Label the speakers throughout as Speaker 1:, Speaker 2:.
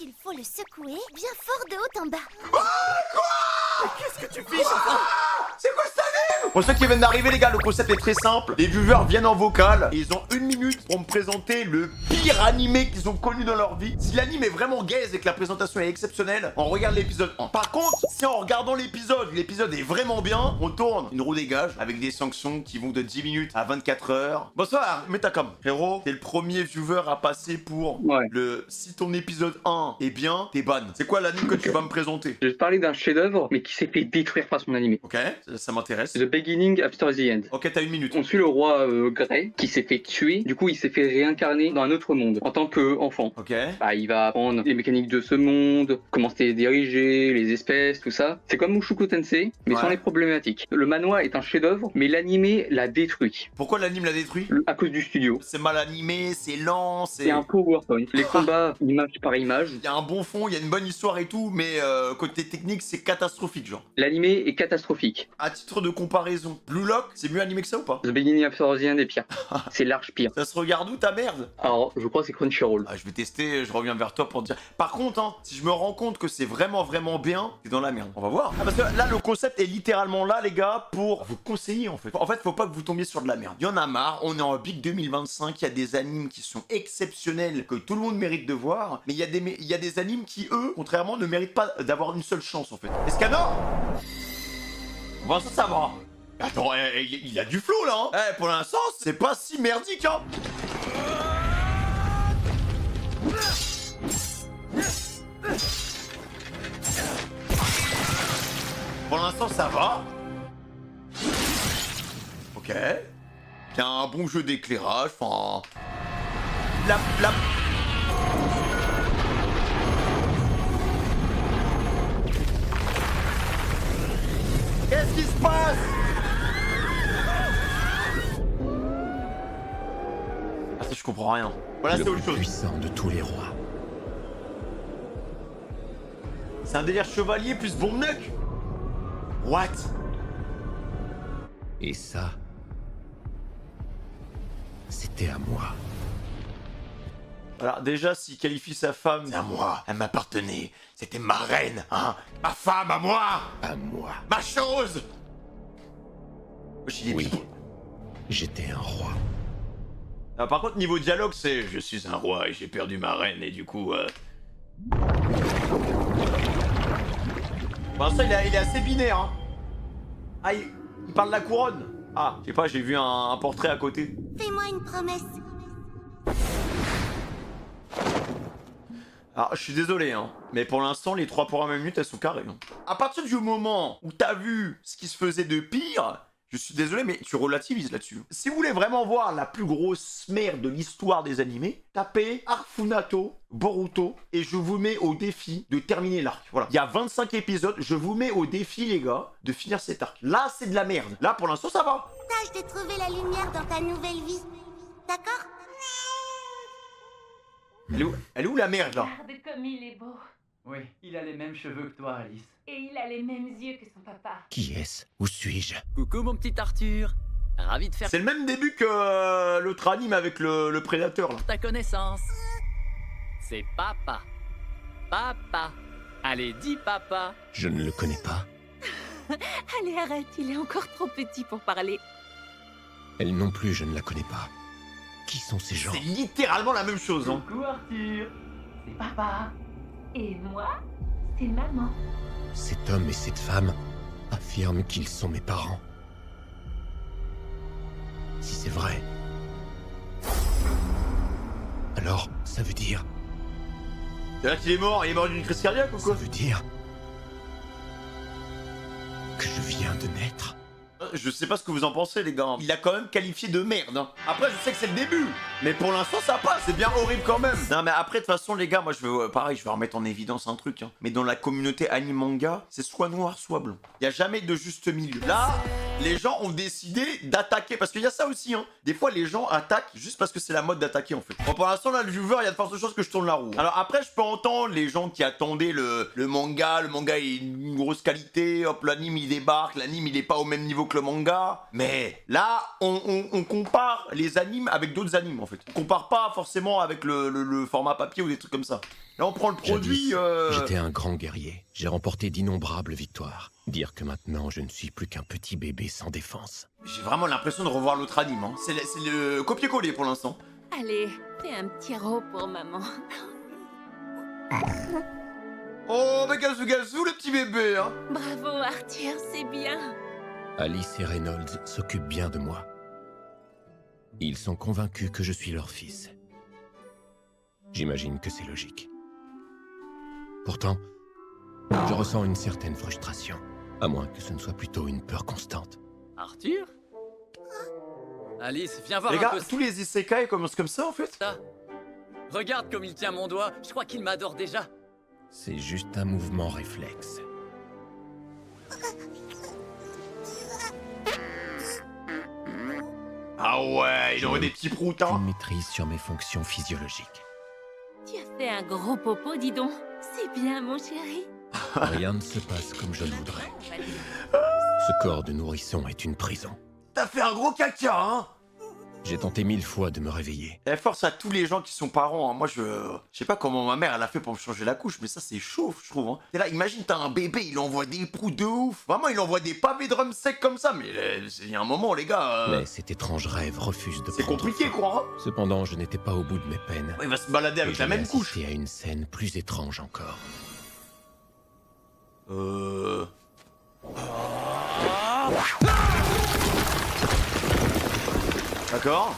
Speaker 1: il faut le secouer bien fort de haut en bas.
Speaker 2: Qu'est-ce que tu fiches, enfin? C'est quoi cet anime? Pour ceux qui viennent d'arriver, les gars, le concept est très simple. Les viewers viennent en vocal et ils ont 1 minute pour me présenter le pire animé qu'ils ont connu dans leur vie. Si l'anime est vraiment gaze et que la présentation est exceptionnelle, on regarde l'épisode 1. Par contre, si en regardant l'épisode est vraiment bien, on tourne une roue des gages avec des sanctions qui vont de 10 minutes à 24 heures. Bonsoir, Metacom. Frérot, t'es le premier viewer à passer pour le... Si ton épisode 1 est bien, t'es ban. C'est quoi l'anime que tu vas me présenter?
Speaker 3: Je vais te parler d'un chef-d'œuvre, mais qui s'est fait détruire par son animé.
Speaker 2: Ok, ça m'intéresse.
Speaker 3: The Beginning After the End.
Speaker 2: Ok, t'as 1 minute.
Speaker 3: On suit le roi Grey, qui s'est fait tuer. Du coup, il s'est fait réincarner dans un autre monde, en tant qu'enfant.
Speaker 2: Ok.
Speaker 3: Bah, il va apprendre les mécaniques de ce monde, comment c'est dirigé, les espèces, tout ça. C'est comme Mushoku Tensei, mais sans les problématiques. Le manhwa est un chef-d'œuvre, mais l'animé l'a détruit.
Speaker 2: Pourquoi l'anime l'a détruit?
Speaker 3: À cause du studio.
Speaker 2: C'est mal animé, c'est lent, c'est...
Speaker 3: C'est un PowerPoint. Les combats, image par image.
Speaker 2: Il y a un bon fond, il y a une bonne histoire et tout, mais côté technique, c'est catastrophique, genre.
Speaker 3: L'animé est catastrophique.
Speaker 2: À titre de comparaison, Blue Lock, c'est mieux animé que ça ou pas?
Speaker 3: The Beginning After the End est pire. C'est large pire.
Speaker 2: Ça se regarde où ta merde?
Speaker 3: Alors, je crois que c'est Crunchyroll.
Speaker 2: Ah, je vais tester, je reviens vers toi pour te dire. Par contre, hein, si je me rends compte que c'est vraiment bien, c'est dans la merde. On va voir. Ah, parce que là, le concept est littéralement là, les gars, pour vous conseiller, en fait. En fait, faut pas que vous tombiez sur de la merde. Il y en a marre, on est en Big 2025, il y a des animes qui sont exceptionnels, que tout le monde mérite de voir, mais il y a des animes qui, eux, contrairement, ne méritent pas d'avoir une seule chance, en fait. Escanor? Bon, ça va. Attends, il a du flow, là, hein. Pour l'instant, c'est pas si merdique, hein. Pour l'instant, ça va. Ok. Il y a un bon jeu d'éclairage, enfin... Qu'est-ce qui se passe? Ah, ça, je comprends rien. Voilà, c'est autre chose.
Speaker 4: Puissant de tous les rois.
Speaker 2: C'est un délire chevalier plus bombe nuque. What?
Speaker 4: Et ça, c'était à moi.
Speaker 2: Alors déjà, s'il qualifie sa femme, c'est à moi, elle m'appartenait, c'était ma reine, hein, ma femme à moi,
Speaker 4: À moi.
Speaker 2: ma chose.
Speaker 4: Oui. J'étais un roi.
Speaker 2: Ah, par contre, niveau dialogue, c'est je suis un roi et j'ai perdu ma reine et du coup. Bon, ça, il est assez binaire, hein. Ah, il parle de la couronne. Ah, je sais pas, j'ai vu un portrait à côté.
Speaker 1: Fais-moi une promesse.
Speaker 2: Alors, je suis désolé, hein, mais pour l'instant, les 3 premières minutes, elles sont carrées. Hein. À partir du moment où t'as vu ce qui se faisait de pire, je suis désolé, mais tu relativises là-dessus. Si vous voulez vraiment voir la plus grosse merde de l'histoire des animés, tapez Arfunato, Boruto, et je vous mets au défi de terminer l'arc. Voilà. Il y a 25 épisodes, je vous mets au défi, les gars, de finir cet arc. Là, c'est de la merde. Là, pour l'instant, ça va.
Speaker 1: Tâche de trouver la lumière dans ta nouvelle vie. D'accord?
Speaker 2: Elle est où la merde, là?
Speaker 5: Regarde comme il est beau.
Speaker 6: Oui, il a les mêmes cheveux que toi, Alice.
Speaker 5: Et il a les mêmes yeux que son papa.
Speaker 4: Qui est-ce? Où suis-je?
Speaker 6: Coucou mon petit Arthur. Ravi de faire
Speaker 2: C'est le même début que l'autre anime avec le prédateur, là.
Speaker 6: ta connaissance. C'est papa. Papa. Allez, dis papa.
Speaker 4: Je ne le connais pas.
Speaker 5: Allez, arrête, il est encore trop petit pour parler.
Speaker 4: Elle non plus, je ne la connais pas. Qui sont ces gens?
Speaker 2: C'est littéralement la même chose, hein.
Speaker 6: Coucou Arthur. C'est papa.
Speaker 5: Et moi, c'est maman.
Speaker 4: Cet homme et cette femme affirment qu'ils sont mes parents. Si c'est vrai, alors ça veut dire...
Speaker 2: C'est-à-dire qu'il est mort d'une crise cardiaque ou
Speaker 4: Ça
Speaker 2: quoi?
Speaker 4: veut dire... que je viens de naître.
Speaker 2: Je sais pas ce que vous en pensez, les gars. Il l'a quand même qualifié de merde, hein. Après, je sais que c'est le début, mais pour l'instant, ça passe. C'est bien horrible quand même. Non, mais après, de toute façon, les gars, moi, je veux, pareil, je vais remettre en évidence un truc, hein. Mais dans la communauté anime-manga, c'est soit noir, soit blanc. Il y a jamais de juste milieu. Là, les gens ont décidé d'attaquer, parce qu'il y a ça aussi, hein. Des fois, les gens attaquent juste parce que c'est la mode d'attaquer, en fait. Bon, pour l'instant, là, le viewer, il y a de fortes chances que je tourne la roue. Alors après, je peux entendre les gens qui attendaient le manga est une grosse qualité, hop, l'anime, il débarque, l'anime, il est pas au même niveau que le manga. Mais là, on compare les animes avec d'autres animes, en fait. On compare pas forcément avec le format papier ou des trucs comme ça. Là, on prend le produit.
Speaker 4: Jadis, j'étais un grand guerrier. J'ai remporté d'innombrables victoires. Dire que maintenant, je ne suis plus qu'un petit bébé sans défense.
Speaker 2: J'ai vraiment l'impression de revoir l'autre anime. Hein. C'est le copier-coller pour l'instant.
Speaker 5: Allez, fais un petit rot pour maman.
Speaker 2: Oh, mais Gazou, le petit bébé, hein.
Speaker 5: Bravo Arthur, c'est bien.
Speaker 4: Alice et Reynolds s'occupent bien de moi. Ils sont convaincus que je suis leur fils. J'imagine que c'est logique. Pourtant, je ressens une certaine frustration, à moins que ce ne soit plutôt une peur constante.
Speaker 6: Arthur? Alice, viens voir
Speaker 2: Les
Speaker 6: un
Speaker 2: gars,
Speaker 6: peu
Speaker 2: tous les isekai commencent comme ça, en fait.
Speaker 6: ça. Regarde comme il tient mon doigt, je crois qu'il m'adore déjà.
Speaker 4: C'est juste un mouvement réflexe.
Speaker 2: Ah ouais, il aurait des petits proutes,
Speaker 4: Une
Speaker 2: hein.
Speaker 4: maîtrise sur mes fonctions physiologiques.
Speaker 5: Tu as fait un gros popo, dis donc. C'est bien, mon chéri.
Speaker 4: Rien ne se passe comme je le voudrais. Ce corps de nourrisson est une prison.
Speaker 2: T'as fait un gros caca, hein.
Speaker 4: J'ai tenté 1000 fois de me réveiller.
Speaker 2: Et force à tous les gens qui sont parents. Hein. Moi, je sais pas comment ma mère elle a fait pour me changer la couche, mais ça c'est chaud, je trouve. Hein. T'es là, imagine t'as un bébé, il envoie des proutes de ouf. Vraiment, il envoie des pavés de rhum sec comme ça. Mais il y a un moment, les gars.
Speaker 4: Mais cet étrange rêve refuse de
Speaker 2: C'est
Speaker 4: prendre
Speaker 2: compliqué,
Speaker 4: fin.
Speaker 2: quoi. Hein.
Speaker 4: Cependant, je n'étais pas au bout de mes peines.
Speaker 2: Il va se balader
Speaker 4: Et
Speaker 2: avec la
Speaker 4: j'avais
Speaker 2: même couche.
Speaker 4: assisté à une scène plus étrange encore.
Speaker 2: D'accord.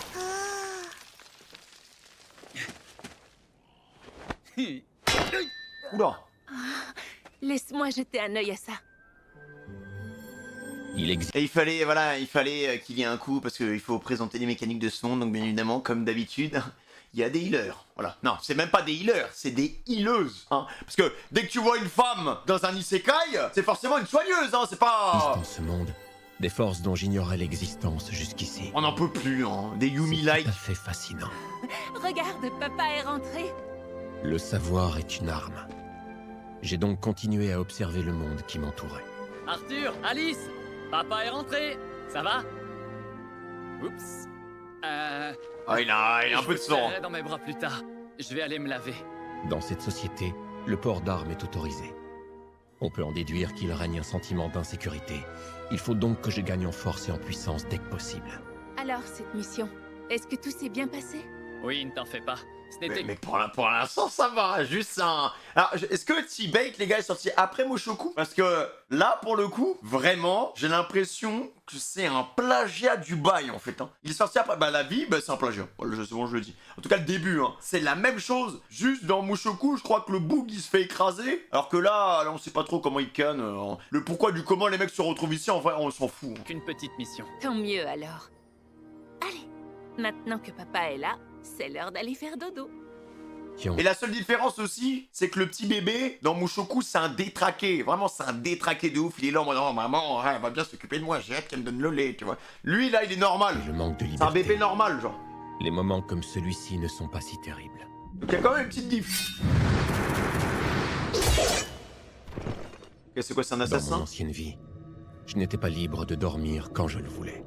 Speaker 2: Oula.
Speaker 5: Laisse-moi jeter un œil à ça.
Speaker 4: Il existe
Speaker 2: Et il fallait qu'il y ait un coup parce qu'il faut présenter les mécaniques de ce monde. Donc bien évidemment, comme d'habitude, il y a des healers. Voilà. Non, c'est même pas des healers, c'est des healeuses. Hein. Parce que dès que tu vois une femme dans un isekai, c'est forcément une soigneuse. Hein. C'est pas.
Speaker 4: dans ce monde des forces dont j'ignorais l'existence jusqu'ici.
Speaker 2: On n'en peut plus. Hein. Des
Speaker 4: C'est
Speaker 2: Yumi-like.
Speaker 4: tout à fait fascinant.
Speaker 5: Regarde, papa est rentré.
Speaker 4: Le savoir est une arme. J'ai donc continué à observer le monde qui m'entourait.
Speaker 6: Arthur, Alice, papa est rentré. Ça va? Oups.
Speaker 2: Ah, il a un peu de
Speaker 6: Je
Speaker 2: sang.
Speaker 6: le serrerai dans mes bras plus tard. Je vais aller me laver.
Speaker 4: Dans cette société, le port d'armes est autorisé. On peut en déduire qu'il règne un sentiment d'insécurité. Il faut donc que je gagne en force et en puissance dès que possible.
Speaker 5: Alors, cette mission, est-ce que tout s'est bien passé?
Speaker 6: Oui, ne t'en fais pas. Ce n'était
Speaker 2: Mais pour l'instant, ça va. Juste un. Alors, est-ce que T-Bait, les gars, est sorti après Mushoku? Parce que là, pour le coup, vraiment, j'ai l'impression que c'est un plagiat du bail, en fait. Hein. Il est sorti après. Bah, la vie, bah, c'est un plagiat. Voilà, c'est bon, je le dis. En tout cas, le début, hein. C'est la même chose. Juste dans Mushoku, je crois que le boug, il se fait écraser. Alors que là, on sait pas trop comment il canne. Le pourquoi du comment les mecs se retrouvent ici, en vrai, on s'en fout. Hein.
Speaker 6: qu'une petite mission.
Speaker 5: Tant mieux alors. Allez, maintenant que papa est là, c'est l'heure d'aller faire dodo.
Speaker 4: Tiens,
Speaker 2: Et la seule différence aussi, c'est que le petit bébé, dans Mushoku, c'est un détraqué. Vraiment, c'est un détraqué de ouf. Il est là en mode, oh, maman, elle va bien s'occuper de moi, j'ai hâte qu'elle me donne le lait, tu vois. Lui, là, il est normal.
Speaker 4: le manque de
Speaker 2: C'est
Speaker 4: liberté.
Speaker 2: un bébé normal, genre.
Speaker 4: Les moments comme celui-ci ne sont pas si terribles.
Speaker 2: Donc il y a quand même une petite diff. Ok, c'est quoi, c'est un
Speaker 4: Dans mon
Speaker 2: assassin?
Speaker 4: ancienne vie, je n'étais pas libre de dormir quand je le voulais.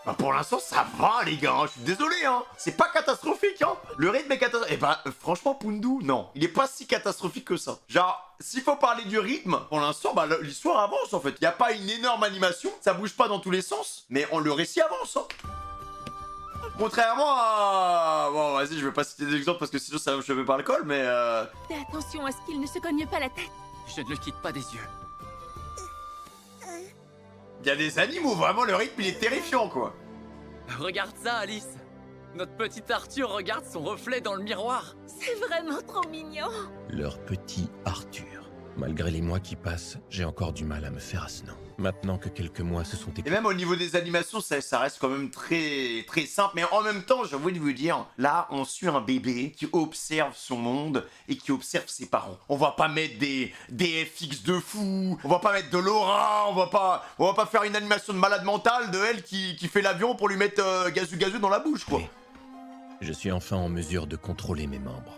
Speaker 2: Bah pour l'instant, ça va, les gars, hein. Je suis désolé, hein. C'est pas catastrophique, hein. Le rythme est catastrophique. Eh bah, franchement, Pundu, non. Il est pas si catastrophique que ça. Genre, s'il faut parler du rythme, pour l'instant, bah, l'histoire avance, en fait. Y a pas une énorme animation, ça bouge pas dans tous les sens, mais le récit avance, hein. Contrairement à... Bon, vas-y, je vais pas citer des exemples parce que sinon ça va me choper par le col, mais
Speaker 5: Fais attention à ce qu'il ne se cogne pas la tête.
Speaker 6: Je ne le quitte pas des yeux.
Speaker 2: il y a des animes où vraiment le rythme, il est terrifiant, quoi.
Speaker 6: Regarde ça, Alice. Notre petit Arthur regarde son reflet dans le miroir.
Speaker 5: C'est vraiment trop mignon.
Speaker 4: Leur petit Arthur. Malgré les mois qui passent, j'ai encore du mal à me faire à ce nom. Maintenant que quelques mois se sont
Speaker 2: Et
Speaker 4: écoulés,
Speaker 2: même au niveau des animations, ça reste quand même très, très simple. Mais en même temps, j'ai envie de vous dire, là, on suit un bébé qui observe son monde et qui observe ses parents. On va pas mettre des FX de fou, on va pas mettre de l'aura, on va pas faire une animation de malade mental de elle qui fait l'avion pour lui mettre gazu dans la bouche, quoi.
Speaker 4: je suis enfin en mesure de contrôler mes membres.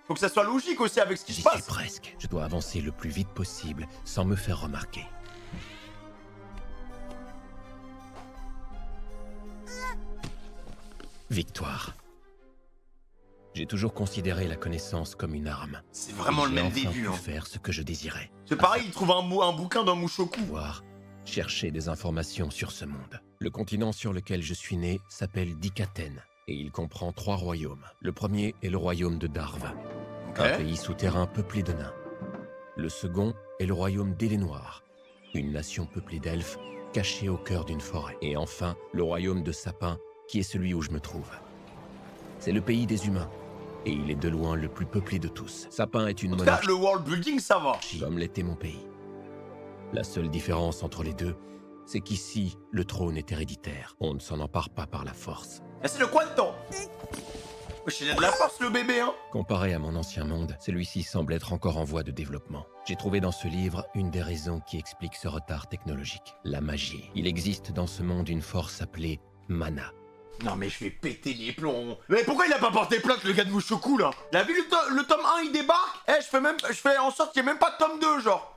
Speaker 2: Faut que ça soit logique aussi avec ce qui
Speaker 4: J'y
Speaker 2: se
Speaker 4: suis
Speaker 2: passe.
Speaker 4: presque. Je dois avancer le plus vite possible sans me faire remarquer. Victoire. J'ai toujours considéré la connaissance comme une arme.
Speaker 2: C'est vraiment le
Speaker 4: J'ai
Speaker 2: même
Speaker 4: enfin
Speaker 2: début.
Speaker 4: pu
Speaker 2: Hein.
Speaker 4: faire ce que je désirais.
Speaker 2: C'est pareil, il trouve un bouquin d'un Mushoku.
Speaker 4: Pouvoir chercher des informations sur ce monde. Le continent sur lequel je suis né s'appelle Dikaten, et il comprend 3 royaumes. Le premier est le royaume de Darve, un pays souterrain peuplé de nains. Le second est le royaume d'Élénoir, une nation peuplée d'elfes cachée au cœur d'une forêt. Et enfin, le royaume de Sapin, qui est celui où je me trouve. C'est le pays des humains, et il est de loin le plus peuplé de tous. Sapin est une
Speaker 2: Là,
Speaker 4: monarchie,
Speaker 2: le world building, ça va.
Speaker 4: comme l'était mon pays. La seule différence entre les deux, c'est qu'ici, le trône est héréditaire. On ne s'en empare pas par la force.
Speaker 2: Ah, c'est le quoi de temps? Wesh, il a de la force, le bébé, hein.
Speaker 4: Comparé à mon ancien monde, celui-ci semble être encore en voie de développement. J'ai trouvé dans ce livre une des raisons qui explique ce retard technologique. La magie. Il existe dans ce monde une force appelée mana.
Speaker 2: Non mais je vais péter les plombs. Mais pourquoi il a pas porté plainte le gars de Mushoku là? Il a vu le tome 1 il débarque? Eh je fais en sorte qu'il n'y ait même pas de tome 2 genre.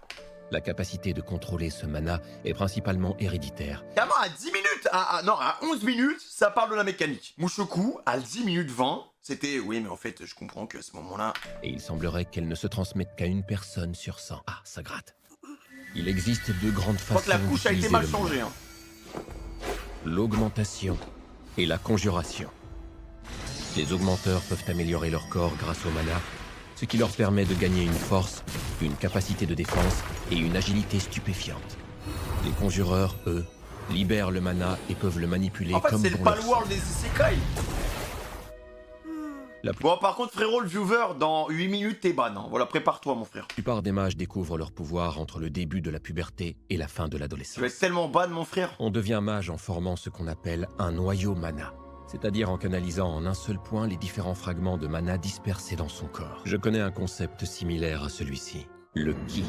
Speaker 4: La capacité de contrôler ce mana est principalement héréditaire.
Speaker 2: Carrément à 10 minutes, non à 11 minutes, ça parle de la mécanique. Mushoku à 10 minutes 20, c'était oui mais en fait je comprends qu'à ce moment-là...
Speaker 4: Et il semblerait qu'elle ne se transmette qu'à une personne sur 100. Ah, ça gratte. Il existe 2 grandes
Speaker 2: Je crois
Speaker 4: façons
Speaker 2: que la couche a été
Speaker 4: d'utiliser
Speaker 2: mal
Speaker 4: le mana.
Speaker 2: changée. Hein.
Speaker 4: L'augmentation et la conjuration. Les augmenteurs peuvent améliorer leur corps grâce au mana, ce qui leur permet de gagner une force, une capacité de défense et une agilité stupéfiante. Les conjureurs, eux, libèrent le mana et peuvent le manipuler
Speaker 2: En fait
Speaker 4: comme
Speaker 2: c'est le
Speaker 4: bon leur
Speaker 2: Palworld des Isekai.
Speaker 4: La
Speaker 2: Bon par contre frérot le viewer, dans 8 minutes t'es ban. Hein. Voilà prépare-toi mon frère.
Speaker 4: plupart des mages découvrent leur pouvoir entre le début de la puberté et la fin de
Speaker 2: Tu vas
Speaker 4: l'adolescence.
Speaker 2: être tellement ban mon frère.
Speaker 4: On devient mage en formant ce qu'on appelle un noyau mana, c'est-à-dire en canalisant en un seul point les différents fragments de mana dispersés dans son corps. Je connais un concept similaire à celui-ci, le ki.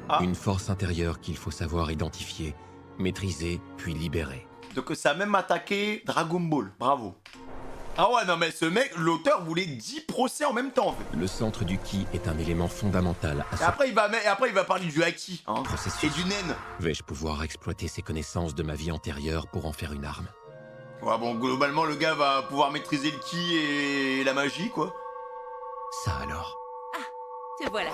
Speaker 2: Ah.
Speaker 4: Une force intérieure qu'il faut savoir identifier, maîtriser, puis libérer.
Speaker 2: Donc ça a même attaqué Dragon Ball, bravo. Ah ouais non mais ce mec, l'auteur voulait 10 procès en même temps en fait.
Speaker 4: Le centre du ki est un élément fondamental à
Speaker 2: Et
Speaker 4: ce
Speaker 2: après il va parler du haki, hein.
Speaker 4: processus.
Speaker 2: Et du nen.
Speaker 4: Vais-je pouvoir exploiter ces connaissances de ma vie antérieure pour en faire une arme?
Speaker 2: Ouais bon globalement le gars va pouvoir maîtriser le ki et la magie quoi.
Speaker 4: Ça alors?
Speaker 5: Te voilà.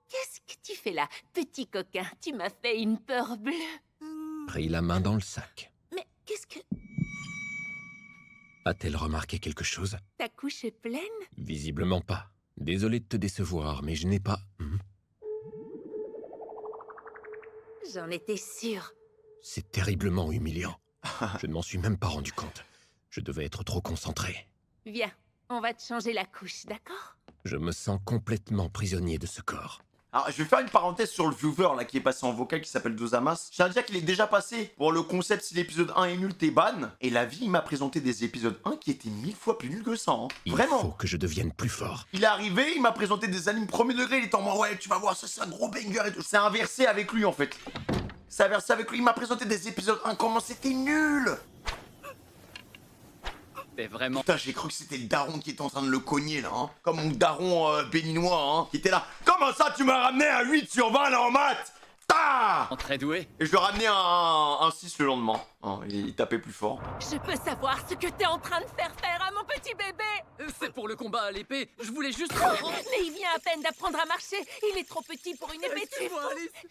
Speaker 5: Qu'est-ce que tu fais là, petit coquin? Tu m'as fait une peur bleue.
Speaker 4: Pris la main dans le sac.
Speaker 5: Mais qu'est-ce que...
Speaker 4: A-t-elle remarqué quelque chose?
Speaker 5: Ta couche est pleine?
Speaker 4: Visiblement pas. Désolé de te décevoir, mais je n'ai pas...
Speaker 5: J'en étais sûre.
Speaker 4: C'est terriblement humiliant. Je ne m'en suis même pas rendu compte. Je devais être trop concentré.
Speaker 5: Viens, on va te changer la couche, d'accord?
Speaker 4: Je me sens complètement prisonnier de ce corps.
Speaker 2: Alors je vais faire une parenthèse sur le viewer là qui est passé en vocal qui s'appelle Dosamas. Je tiens à dire qu'il est déjà passé pour le concept si l'épisode 1 est nul t'es ban. Et la vie il m'a présenté des épisodes 1 qui étaient 1000 fois plus nuls que ça. Hein.
Speaker 4: Il
Speaker 2: Vraiment.
Speaker 4: faut que je devienne plus fort.
Speaker 2: Il est arrivé, il m'a présenté des animes premier degré, il était en mode ouais tu vas voir ça c'est un gros banger et tout. C'est inversé avec lui en fait. C'est inversé avec lui, il m'a présenté des épisodes 1 comment c'était nul.
Speaker 6: T'es vraiment...
Speaker 2: Putain, j'ai cru que c'était le daron qui était en train de le cogner là, hein. Comme mon daron béninois, hein, qui était là. Comment ça, tu m'as ramené un 8 sur 20 là en maths? Ta
Speaker 6: très doué.
Speaker 2: Et je lui ai ramené un 6 le lendemain. Hein, il tapait plus fort.
Speaker 5: Je peux savoir ce que t'es en train de faire à mon petit bébé?
Speaker 6: C'est pour le combat à l'épée. Je voulais juste...
Speaker 5: Mais il vient à peine d'apprendre à marcher. Il est trop petit pour une épée. Tu es fou.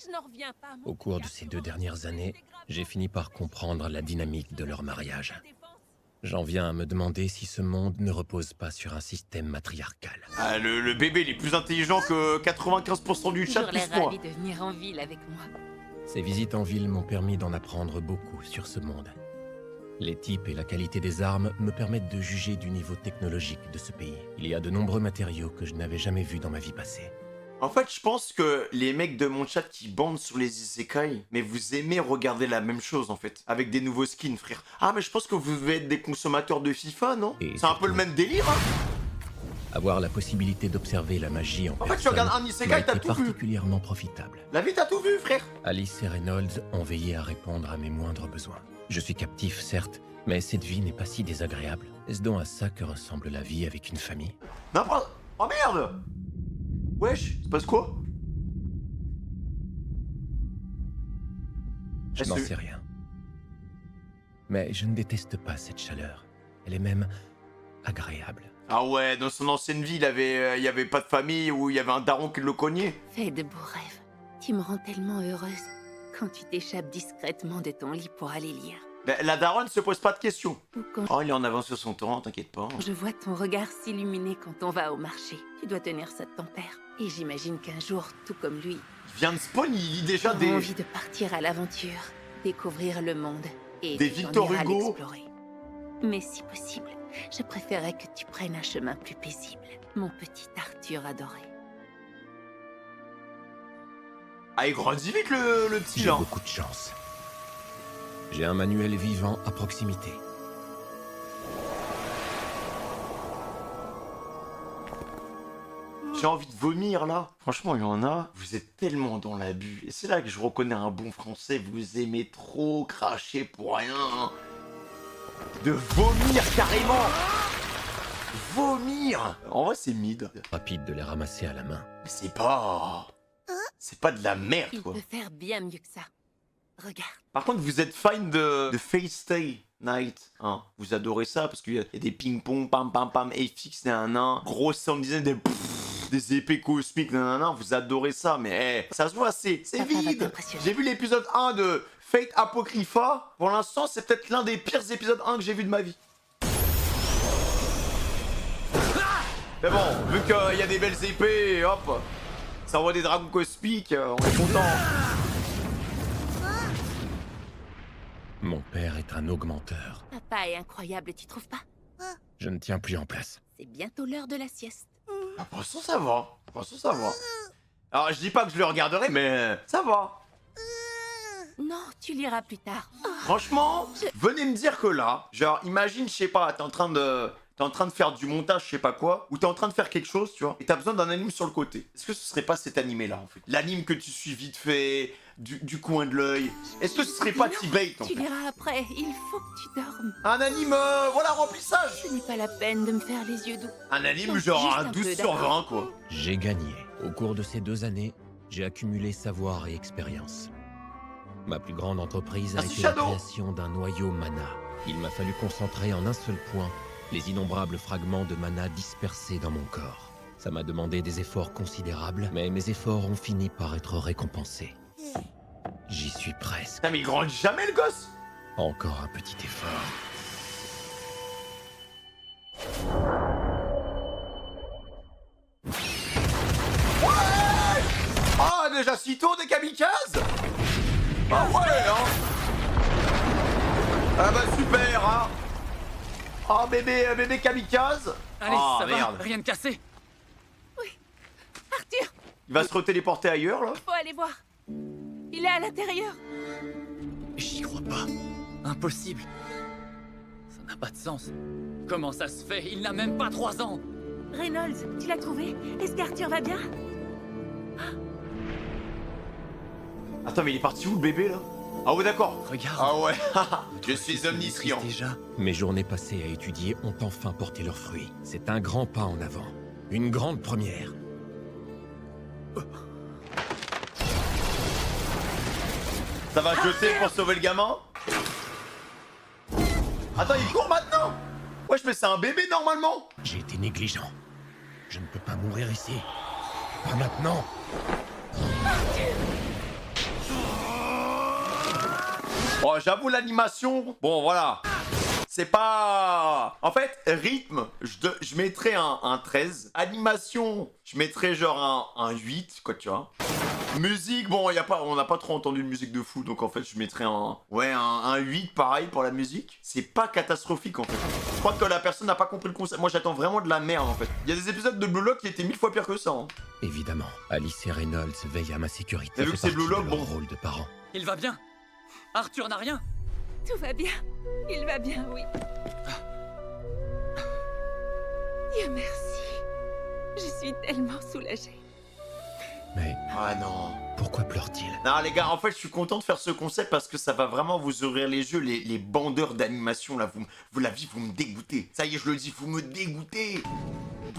Speaker 5: Je n'en reviens pas. mon
Speaker 4: Au cours de
Speaker 5: petit
Speaker 4: ces
Speaker 5: garçon.
Speaker 4: 2 dernières années, j'ai fini par comprendre la dynamique de leur mariage. J'en viens à me demander si ce monde ne repose pas sur un système matriarcal.
Speaker 2: Ah, le bébé il est plus intelligent que 95% du chat
Speaker 5: J'aurais
Speaker 2: plus moi.
Speaker 5: ravi de venir en ville avec moi.
Speaker 4: Ces visites en ville m'ont permis d'en apprendre beaucoup sur ce monde. Les types et la qualité des armes me permettent de juger du niveau technologique de ce pays. Il y a de nombreux matériaux que je n'avais jamais vus dans ma vie passée.
Speaker 2: En fait, je pense que les mecs de mon chat qui bandent sur les isekai, mais vous aimez regarder la même chose en fait, avec des nouveaux skins, frère. Ah, mais je pense que vous devez être des consommateurs de FIFA, non?
Speaker 4: Et
Speaker 2: C'est un peu le
Speaker 4: surtout-
Speaker 2: même délire, hein?
Speaker 4: Avoir la possibilité d'observer la magie en
Speaker 2: En fait, tu
Speaker 4: personne
Speaker 2: regardes un
Speaker 4: m'a
Speaker 2: isekai, t'as
Speaker 4: été
Speaker 2: tout vu.
Speaker 4: particulièrement profitable.
Speaker 2: La vie, t'as tout vu, frère.
Speaker 4: Alice et Reynolds ont veillé à répondre à mes moindres besoins. Je suis captif, certes, mais cette vie n'est pas si désagréable. Est-ce donc à ça que ressemble la vie avec une famille?
Speaker 2: Non, oh merde! Wesh, c'est passe quoi?
Speaker 4: Je
Speaker 2: Est-ce
Speaker 4: n'en
Speaker 2: que-
Speaker 4: sais rien. Mais je ne déteste pas cette chaleur. Elle est même agréable.
Speaker 2: Ah ouais, dans son ancienne vie, il y avait pas de famille ou il y avait un daron qui le cognait.
Speaker 5: Fais de beaux rêves. Tu me rends tellement heureuse quand tu t'échappes discrètement de ton lit pour aller lire.
Speaker 2: La daronne se pose pas de questions.
Speaker 5: Ou quand
Speaker 2: Oh, il est en avance sur son torrent, t'inquiète pas.
Speaker 5: je vois ton regard s'illuminer quand on va au marché. Tu dois tenir ça de ton père. Et j'imagine qu'un jour, tout comme lui,
Speaker 2: Il vient de spawn, il lit déjà
Speaker 5: tu auras
Speaker 2: des...
Speaker 5: envie de partir à l'aventure, découvrir le monde et
Speaker 2: Des
Speaker 5: tu t'en
Speaker 2: Victor
Speaker 5: iras
Speaker 2: Hugo.
Speaker 5: l'explorer. Mais si possible, je préférerais que tu prennes un chemin plus paisible, mon petit Arthur adoré.
Speaker 2: Ah, il grandit vite le petit
Speaker 4: J'ai
Speaker 2: là.
Speaker 4: beaucoup de chance. J'ai un manuel vivant à proximité.
Speaker 2: J'ai envie de vomir là. Franchement, il y en a. Vous êtes tellement dans l'abus. Et c'est là que je reconnais un bon français. Vous aimez trop cracher pour rien. De vomir carrément. Vomir. En vrai, c'est mid.
Speaker 4: Rapide de les ramasser à la main.
Speaker 2: Mais c'est pas... C'est pas de la merde,
Speaker 5: Il
Speaker 2: quoi.
Speaker 5: peut faire bien mieux que ça. Regarde.
Speaker 2: Par contre, vous êtes fan de Fate Stay Night, hein. Vous adorez ça parce qu'il y a des ping-pong, pam pam pam, FX, nanana, gros sound design, des épées cosmiques, nanana. Vous adorez ça, mais ça se voit, c'est
Speaker 5: Papa va
Speaker 2: vide.
Speaker 5: t'impressionner.
Speaker 2: J'ai vu l'épisode 1 de Fate Apocrypha. Pour l'instant, c'est peut-être l'un des pires épisodes 1 que j'ai vu de ma vie. Mais bon, vu qu'il y a des belles épées, hop, ça envoie des dragons cosmiques, on est content.
Speaker 4: Mon père est un augmenteur.
Speaker 5: Papa est incroyable, tu trouves pas?
Speaker 4: Je ne tiens plus en place.
Speaker 5: C'est bientôt l'heure de la sieste.
Speaker 2: Ah, pour l'instant, ça va. Pour l'instant, ça va. Alors, je dis pas que je le regarderai, mais ça va.
Speaker 5: Non, tu liras plus tard.
Speaker 2: Franchement, venez me dire que là, genre, imagine, je sais pas, t'es en train de faire du montage, je sais pas quoi, ou t'es en train de faire quelque chose, tu vois, et t'as besoin d'un anime sur le côté. Est-ce que ce serait pas cet animé-là, en fait? L'anime que tu suis vite fait, du coin de l'œil. Est-ce que ce serait pas T-Bait, en
Speaker 5: Tu
Speaker 2: fait?
Speaker 5: liras après, il faut que tu dormes.
Speaker 2: Un anime, voilà, remplissage.
Speaker 5: Ce n'est pas la peine de me faire les yeux doux.
Speaker 2: Un anime
Speaker 5: Donc,
Speaker 2: genre
Speaker 5: juste
Speaker 2: un
Speaker 5: un
Speaker 2: 12
Speaker 5: peu,
Speaker 2: sur 20,
Speaker 5: d'accord.
Speaker 2: quoi.
Speaker 4: J'ai gagné. Au cours de ces 2 années, j'ai accumulé savoir et expérience. Ma plus grande entreprise a
Speaker 2: Merci,
Speaker 4: été la
Speaker 2: Shadow.
Speaker 4: création d'un noyau mana. Il m'a fallu concentrer en un seul point les innombrables fragments de mana dispersés dans mon corps. Ça m'a demandé des efforts considérables, mais mes efforts ont fini par être récompensés. J'y suis presque.
Speaker 2: Putain, mais il grandit jamais, le gosse.
Speaker 4: Encore un petit effort.
Speaker 2: Ah, déjà si tôt des kamikazes. Ah ouais, hein. Ah bah super, hein. Ah bébé kamikaze.
Speaker 6: Allez,
Speaker 2: Ah
Speaker 6: ça
Speaker 2: merde.
Speaker 6: va, rien de cassé.
Speaker 5: Arthur,
Speaker 2: Il va se retéléporter ailleurs là.
Speaker 5: faut aller voir. Il est à l'intérieur.
Speaker 6: J'y crois pas. Impossible. Ça n'a pas de sens. Comment ça se fait? Il n'a même pas 3 ans.
Speaker 5: Reynolds, tu l'as trouvé? Est-ce qu'Arthur va bien?
Speaker 2: Attends, mais il est parti où le bébé là? Ah ouais, d'accord.
Speaker 6: Regarde.
Speaker 2: Ah ouais. Je
Speaker 6: C'est
Speaker 2: suis omniscient.
Speaker 6: déjà.
Speaker 4: Mes journées passées à étudier ont enfin porté leurs fruits. C'est un grand pas en avant. Une grande première.
Speaker 2: Ça va jeter pour sauver le gamin? Attends, il court maintenant? Wesh, mais c'est un bébé normalement.
Speaker 4: J'ai été négligent. Je ne peux pas mourir ici. Pas maintenant.
Speaker 2: Oh, j'avoue l'animation. Bon, voilà. C'est pas... En fait, rythme, je mettrais un 13. Animation, je mettrais genre un 8, quoi, tu vois. Musique, bon, on n'a pas trop entendu de musique de fou, donc en fait, je mettrais un 8, pareil, pour la musique. C'est pas catastrophique, en fait. Je crois que la personne n'a pas compris le concept. Moi, j'attends vraiment de la merde, en fait. Il y a des épisodes de Blue Lock qui étaient 1000 fois pire que ça, hein.
Speaker 4: Évidemment, Alice et Reynolds veillent à ma sécurité.
Speaker 2: Et vu
Speaker 4: Ça
Speaker 2: que
Speaker 4: fait
Speaker 2: c'est Blue
Speaker 4: partie
Speaker 2: Lock,
Speaker 4: de leur
Speaker 2: bon.
Speaker 4: rôle de parent.
Speaker 6: Il va bien. Arthur n'a rien.
Speaker 5: Tout va bien. Il va bien, oui. Dieu merci. Je suis tellement soulagée.
Speaker 4: Mais
Speaker 2: Ah non.
Speaker 4: pourquoi pleure-t-il?
Speaker 2: Non les gars, en fait je suis content de faire ce concept parce que ça va vraiment vous ouvrir les yeux, les bandeurs d'animation là, vous me dégoûtez. Ça y est, je le dis, vous me dégoûtez.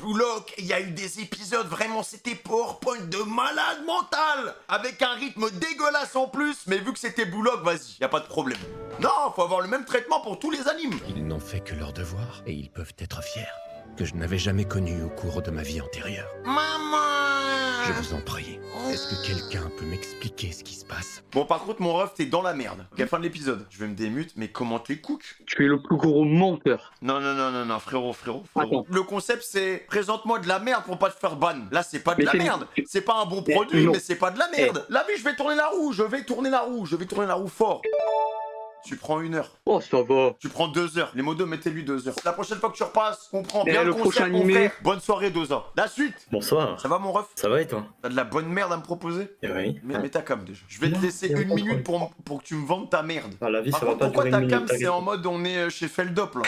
Speaker 2: Blue Lock, il y a eu des épisodes, vraiment, c'était PowerPoint de malade mental, avec un rythme dégueulasse en plus, mais vu que c'était Blue Lock, vas-y, y a pas de problème. Non, faut avoir le même traitement pour tous les animes.
Speaker 4: Ils n'ont fait que leur devoir, et ils peuvent être fiers, que je n'avais jamais connu au cours de ma vie antérieure.
Speaker 2: Maman!
Speaker 4: Je vous en prie, est-ce que quelqu'un peut m'expliquer ce qui se passe?
Speaker 2: Bon, par contre, mon ref, t'es dans la merde. Ok, fin de l'épisode. Je vais me démute, mais comment t'es cook?
Speaker 3: Tu es le plus gros menteur.
Speaker 2: Non, frérot.
Speaker 3: Attends.
Speaker 2: Le concept, c'est présente-moi de la merde pour pas te faire ban. Là, c'est pas de
Speaker 3: Mais
Speaker 2: la
Speaker 3: c'est-
Speaker 2: merde. C'est pas un bon produit,
Speaker 3: non.
Speaker 2: mais c'est pas de la merde. Là, oui, je vais tourner la roue, je vais tourner la roue fort. Tu prends 1 heure.
Speaker 3: Oh, ça va.
Speaker 2: Tu prends 2 heures. Les modos, mettez-lui 2 heures. La prochaine fois que tu repasses, comprends
Speaker 3: Et
Speaker 2: bien
Speaker 3: le
Speaker 2: le concept,
Speaker 3: prochain
Speaker 2: mon
Speaker 3: animé.
Speaker 2: frère. Bonne soirée, Doza. La suite.
Speaker 7: Bonsoir.
Speaker 2: Ça va, mon ref?
Speaker 7: Ça va et toi?
Speaker 2: T'as de la bonne merde à me proposer?
Speaker 7: Oui.
Speaker 2: Mais ta cam, déjà. Je vais te
Speaker 7: Non,
Speaker 2: laisser
Speaker 7: y a
Speaker 2: 1
Speaker 7: pas de
Speaker 2: minute
Speaker 7: problème.
Speaker 2: pour que tu me vendes ta merde.
Speaker 7: Ah, la vie,
Speaker 2: Par
Speaker 7: ça va
Speaker 2: contre,
Speaker 7: pas
Speaker 2: pourquoi
Speaker 7: durer
Speaker 2: ta
Speaker 7: une
Speaker 2: cam,
Speaker 7: minute.
Speaker 2: c'est en mode on est chez Feldop, là?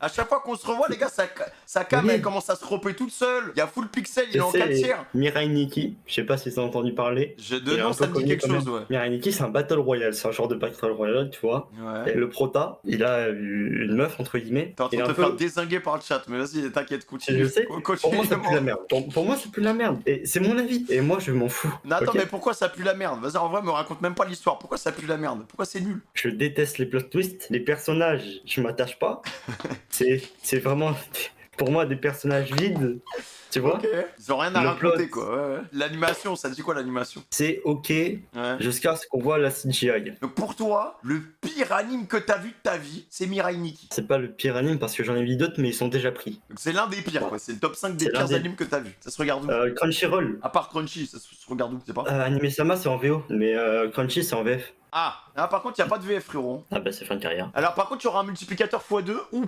Speaker 2: À chaque fois qu'on se revoit, les gars, sa cam,
Speaker 7: Oui.
Speaker 2: elle commence à se cropper toute seule. Il y a full pixel, il est en
Speaker 7: Je
Speaker 2: 4
Speaker 7: sais,
Speaker 2: tiers.
Speaker 7: Mirai Nikki, je sais pas si t'as entendu parler.
Speaker 2: De
Speaker 7: Il est
Speaker 2: nom,
Speaker 7: un
Speaker 2: ça
Speaker 7: peu
Speaker 2: me dit
Speaker 7: connu
Speaker 2: quelque
Speaker 7: quand même.
Speaker 2: chose, ouais.
Speaker 7: Mirai Nikki, c'est un battle royale, c'est un genre de battle royale, tu vois. Et
Speaker 2: Ouais.
Speaker 7: le prota, il a une meuf, entre guillemets.
Speaker 2: T'es en train
Speaker 7: Il est
Speaker 2: de
Speaker 7: un
Speaker 2: te faire
Speaker 7: peu...
Speaker 2: dézinguer par le chat, mais vas-y, t'inquiète, continue.
Speaker 7: Je sais,
Speaker 2: Continue,
Speaker 7: pour moi, ça pue
Speaker 2: moi.
Speaker 7: la merde. Pour moi, c'est plus la merde. Et c'est mon avis. Et moi, je m'en fous.
Speaker 2: Non, attends,
Speaker 7: ok.
Speaker 2: mais pourquoi ça pue la merde? Vas-y, en vrai, me raconte même pas l'histoire. Pourquoi ça pue la merde? Pourquoi c'est nul?
Speaker 7: Je déteste les plot twists. Les personnages, je m'attache pas. c'est vraiment, pour moi, des personnages vides. Tu vois?
Speaker 2: Ok. Ils ont rien à
Speaker 7: Le
Speaker 2: raconter,
Speaker 7: plot.
Speaker 2: quoi. Ouais. L'animation, ça dit quoi l'animation?
Speaker 7: C'est ok
Speaker 2: Ouais.
Speaker 7: jusqu'à ce qu'on voit la CGI.
Speaker 2: Donc pour toi, le pire anime que t'as vu de ta vie, c'est Mirai Nikki.
Speaker 7: C'est pas le pire anime parce que j'en ai vu d'autres, mais ils sont déjà pris.
Speaker 2: Donc c'est l'un des pires, quoi. C'est le top 5 des
Speaker 7: C'est l'un
Speaker 2: pires
Speaker 7: des-
Speaker 2: animes que t'as vu. Ça se regarde où?
Speaker 7: Crunchyroll.
Speaker 2: À part Crunchy, ça se regarde où? C'est pas?
Speaker 7: Anime-sama, c'est en VO, mais Crunchy, c'est en VF.
Speaker 2: Ah, par contre, y a pas de VF, frérot.
Speaker 7: Ah bah, c'est fin de carrière.
Speaker 2: Alors par contre, tu auras un multiplicateur x2 ou...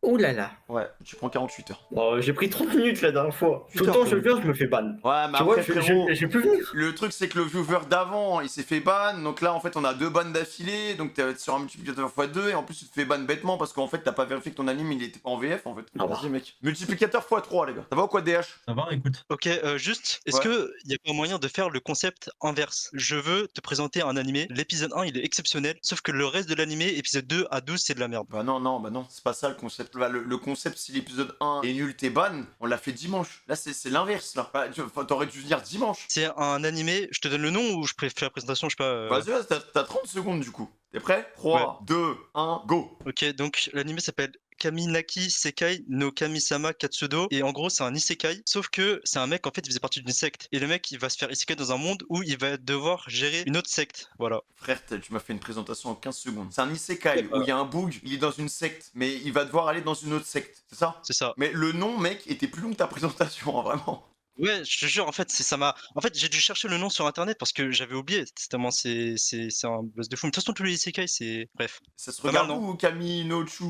Speaker 7: Ouh là là.
Speaker 2: Ouais, tu prends 48 heures.
Speaker 7: Oh, j'ai pris 30 minutes la dernière fois. Tout
Speaker 2: Putain,
Speaker 7: le temps, je
Speaker 2: quoi.
Speaker 7: viens, je me fais ban.
Speaker 2: Ouais, mais
Speaker 7: Tu vois,
Speaker 2: après, frérot...
Speaker 7: j'ai pu venir.
Speaker 2: Le truc, c'est que le viewer d'avant, il s'est fait ban. Donc là, en fait, on a 2 bans d'affilée. Donc t'es sur un multiplicateur x2. Et en plus, tu te fais ban bêtement parce qu'en fait, t'as pas vérifié que ton anime, il était pas en VF, en fait.
Speaker 7: Ah bah.
Speaker 2: Vas-y, mec. Multiplicateur x3, les gars. Ça va ou quoi, DH?
Speaker 8: Ça va, écoute.
Speaker 9: Ok, juste, est-ce
Speaker 2: Ouais.
Speaker 9: que y a pas moyen de faire le concept inverse? Je veux te présenter un animé, l'épisode 1 il est exceptionnel, sauf que le reste de l'animé, épisode 2 à 12 c'est de la merde.
Speaker 2: Bah non, c'est pas ça le concept. Bah, le concept, si l'épisode 1 est nul, t'es ban, on l'a fait dimanche. Là, c'est l'inverse, là. Bah, t'aurais dû venir dimanche.
Speaker 9: C'est un animé, je te donne le nom ou je fais la présentation, je sais pas.
Speaker 2: Vas-y, t'as 30 secondes du coup. T'es prêt? 3, 2, 1, go.
Speaker 9: Ok, donc l'animé s'appelle Kaminaki Sekai no Kamisama Katsudo et en gros c'est un isekai sauf que c'est un mec en fait il faisait partie d'une secte et le mec il va se faire isekai dans un monde où il va devoir gérer une autre secte, voilà.
Speaker 2: Frère, tu m'as fait une présentation en 15 secondes. C'est un isekai où il y a un bug, il est dans une secte, mais il va devoir aller dans une autre secte, c'est ça?
Speaker 9: C'est ça.
Speaker 2: Mais le nom, mec, était plus long que ta présentation, hein, vraiment.
Speaker 9: Ouais, je te jure, en fait, ça m'a. En fait, j'ai dû chercher le nom sur internet parce que j'avais oublié. C'est tellement c'est un buzz de fou. Mais de toute façon, tous les isekai, c'est. Bref.
Speaker 2: Ça se
Speaker 9: Pas
Speaker 2: regarde
Speaker 9: mal,
Speaker 2: où, Camille, Nochu?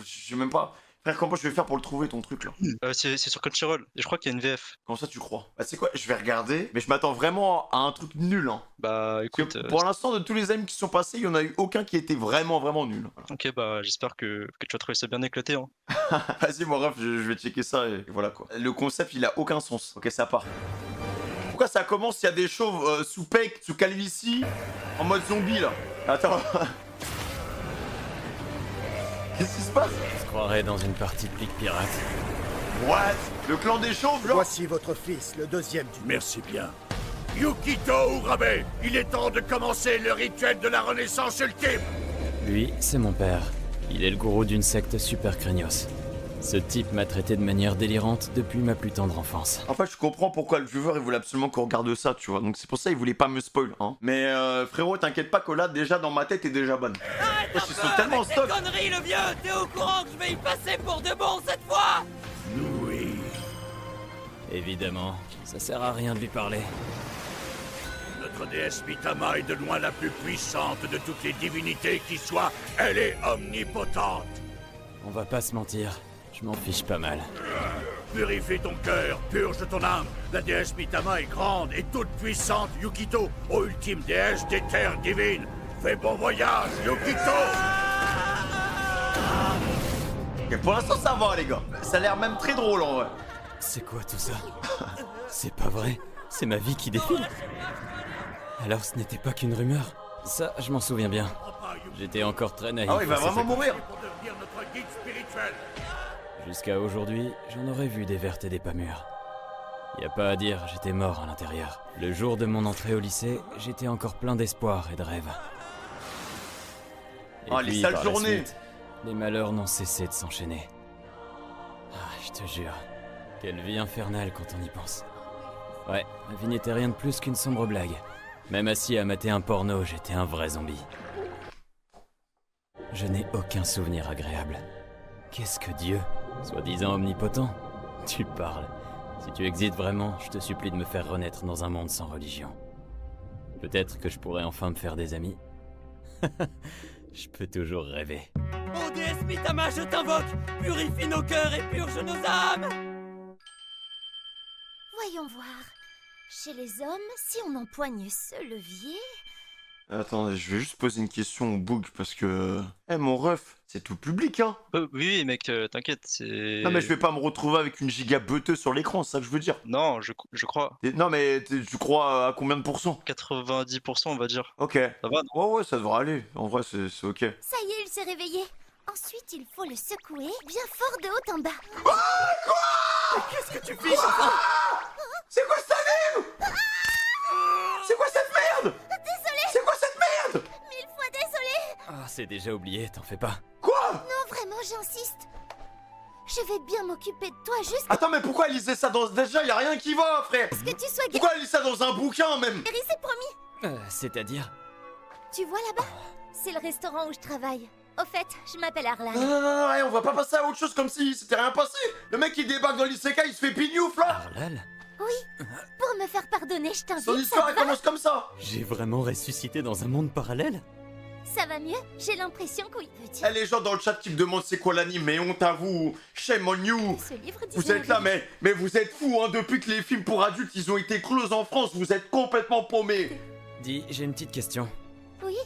Speaker 2: Je sais même pas. Frère, comment je vais faire pour le trouver ton truc là?
Speaker 9: C'est sur Crunchyroll. Et je crois qu'il y a une VF.
Speaker 2: Comment ça tu crois? Bah c'est quoi? Je vais regarder, mais je m'attends vraiment à un truc nul, hein.
Speaker 9: Bah
Speaker 2: Parce
Speaker 9: écoute.
Speaker 2: que pour l'instant, de tous les animes qui sont passés, il y en a eu aucun qui était vraiment nul. Voilà.
Speaker 9: Ok, bah j'espère que tu vas trouver ça bien éclaté. Hein.
Speaker 2: Vas-y, mon ref, je vais checker ça et voilà quoi. Le concept, il a aucun sens. Ok, ça part. Pourquoi ça commence? Il y a des chauves sous pec, sous calvitie, en mode zombie là. Attends. Qu'est-ce qui se passe?
Speaker 10: Je se croirais dans une partie de Plic Pirate.
Speaker 2: What? Le clan des chauves, genre?
Speaker 11: Voici votre fils, le deuxième du...
Speaker 12: Merci bien. Yukito Urabe, il est temps de commencer le rituel de la renaissance ultime.
Speaker 10: Lui, c'est mon père. Il est le gourou d'une secte super craignos. Ce type m'a traité de manière délirante depuis ma plus tendre enfance.
Speaker 2: En fait, je comprends pourquoi le viewer il voulait absolument qu'on regarde ça, tu vois. Donc c'est pour ça il voulait pas me spoil, hein. Mais frérot, t'inquiète pas que là, déjà dans ma tête, t'es déjà bonne. Ils sont tellement en stock.
Speaker 6: Conneries, le vieux. T'es au courant que je vais y passer pour de bon cette fois?
Speaker 12: Oui.
Speaker 10: Évidemment, ça sert à rien de lui parler.
Speaker 12: Notre déesse Mitama est de loin la plus puissante de toutes les divinités qui soient. Elle est omnipotente.
Speaker 10: On va pas se mentir, je m'en fiche pas mal.
Speaker 12: Purifie ton cœur, purge ton âme. La déesse Mitama est grande et toute puissante. Yukito, ô ultime déesse des terres divines. Fais bon voyage, Yukito.
Speaker 2: Ok, pour l'instant, ça va, les gars. Ça a l'air même très drôle en vrai.
Speaker 10: C'est quoi tout ça? C'est pas vrai, c'est ma vie qui défile. Alors ce n'était pas qu'une rumeur. Ça, je m'en souviens bien. J'étais encore très naïf.
Speaker 2: Ah ouais, il va
Speaker 10: à cette
Speaker 2: vraiment
Speaker 10: époque.
Speaker 2: mourir.
Speaker 12: Pour devenir notre guide spirituel.
Speaker 10: Jusqu'à aujourd'hui, j'en aurais vu des vertes et des pas mûres. Y a pas à dire, j'étais mort à l'intérieur. Le jour de mon entrée au lycée, j'étais encore plein d'espoir et de rêves. Et
Speaker 2: Oh, les
Speaker 10: puis,
Speaker 2: sales
Speaker 10: par la
Speaker 2: journées.
Speaker 10: suite, les malheurs n'ont cessé de s'enchaîner. Ah, je te jure, quelle vie infernale quand on y pense. Ouais, ma vie n'était rien de plus qu'une sombre blague. Même assis à mater un porno, j'étais un vrai zombie. Je n'ai aucun souvenir agréable. Qu'est-ce que Dieu, soi-disant omnipotent? Tu parles. Si tu existes vraiment, je te supplie de me faire renaître dans un monde sans religion. Peut-être que je pourrais enfin me faire des amis. Je peux toujours rêver.
Speaker 6: Ô déesse Mitama, je t'invoque! Purifie nos cœurs et purge nos âmes!
Speaker 1: Voyons voir. Chez les hommes, si on empoigne ce levier...
Speaker 2: Attendez, je vais juste poser une question au Boog parce que... Eh mon ref, c'est tout public hein.
Speaker 9: Oui, mec, t'inquiète, c'est...
Speaker 2: Non mais je vais pas me retrouver avec une giga beuteuse sur l'écran, c'est ça que je veux dire.
Speaker 9: Non, je crois.
Speaker 2: Non mais tu crois à combien de pourcents?
Speaker 9: 90% on va dire.
Speaker 2: Ok.
Speaker 9: Ça va, non?
Speaker 2: Ouais, ça devrait aller. En vrai, c'est ok.
Speaker 1: Ça y est, il s'est réveillé. Ensuite, il faut le secouer bien fort de haut en bas.
Speaker 6: Qu'est-ce que tu fiches, enfant?
Speaker 2: C'est quoi cet anime? C'est quoi cette merde?
Speaker 1: Désolée,
Speaker 2: C'est quoi cette merde?
Speaker 1: 1000 fois désolée.
Speaker 10: Ah, c'est déjà oublié, t'en fais pas.
Speaker 2: Quoi?
Speaker 1: Non, vraiment, j'insiste. Je vais bien m'occuper de toi jusqu'à
Speaker 2: Attends, mais pourquoi elle lisait ça dans... Déjà, y a rien qui va, frère.
Speaker 1: ce que tu sois guéri,
Speaker 2: Pourquoi elle lit ça dans un bouquin, même?
Speaker 1: c'est promis.
Speaker 10: C'est-à-dire?
Speaker 1: Tu vois là-bas? C'est le restaurant où je travaille. Au fait, je m'appelle Arlan.
Speaker 2: Non, on va pas passer à autre chose comme si c'était rien passé. Le mec, il débarque dans l'isekai, il se fait pignouf, là.
Speaker 10: Arlal?
Speaker 1: Oui, pour me faire pardonner, je t'invite.
Speaker 2: Son histoire, elle commence comme ça.
Speaker 10: J'ai vraiment ressuscité dans un monde parallèle?
Speaker 1: Ça va mieux? J'ai l'impression que oui, petit.
Speaker 2: Eh, les gens dans le chat qui me demandent c'est quoi l'anime, mais honte à vous. Shame on you.
Speaker 1: Ce livre
Speaker 2: Vous
Speaker 1: disait
Speaker 2: êtes là, mais vous êtes fous, hein. Depuis que les films pour adultes, ils ont été close en France, vous êtes complètement paumés.
Speaker 10: Dis, j'ai une petite question.
Speaker 1: Oui,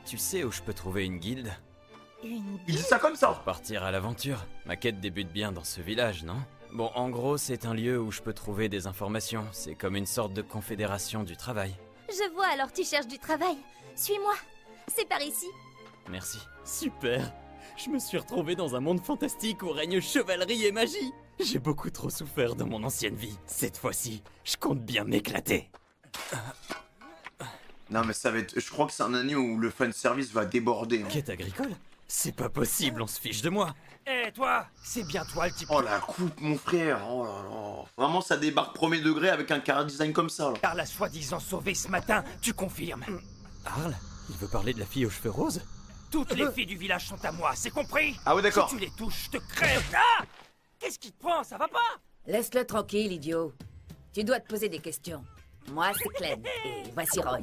Speaker 10: Tu sais où je peux trouver une guilde?
Speaker 1: une
Speaker 2: Il dit ça comme ça.
Speaker 10: Partir à l'aventure. Ma quête débute bien dans ce village, non? Bon, en gros, c'est un lieu où je peux trouver des informations. C'est comme une sorte de confédération du travail.
Speaker 1: Je vois, alors tu cherches du travail. Suis-moi. C'est par ici.
Speaker 10: Merci. Super! Je me suis retrouvé dans un monde fantastique où règne chevalerie et magie! J'ai beaucoup trop souffert dans mon ancienne vie. Cette fois-ci, je compte bien m'éclater.
Speaker 2: Non, mais ça va être. Je crois que c'est un anime où le fanservice va déborder. Hein.
Speaker 10: Quête agricole? C'est pas possible, on se fiche de moi!
Speaker 11: Eh toi, c'est bien toi le type.
Speaker 2: Oh la coupe, mon frère. Oh là là. Vraiment, ça débarque premier degré avec un chara design comme ça, là.
Speaker 11: Car l'a soi-disant sauvé ce matin, tu confirmes.
Speaker 10: Arl? Il veut parler de la fille aux cheveux roses?
Speaker 11: Toutes les filles du village sont à moi, c'est compris?
Speaker 2: Ah ouais, d'accord.
Speaker 11: Si tu les touches, je te crève. Ah! Qu'est-ce qui te prend, ça va pas?
Speaker 8: Laisse-le tranquille, idiot. Tu dois te poser des questions. Moi, c'est Clem. Et voici Roy.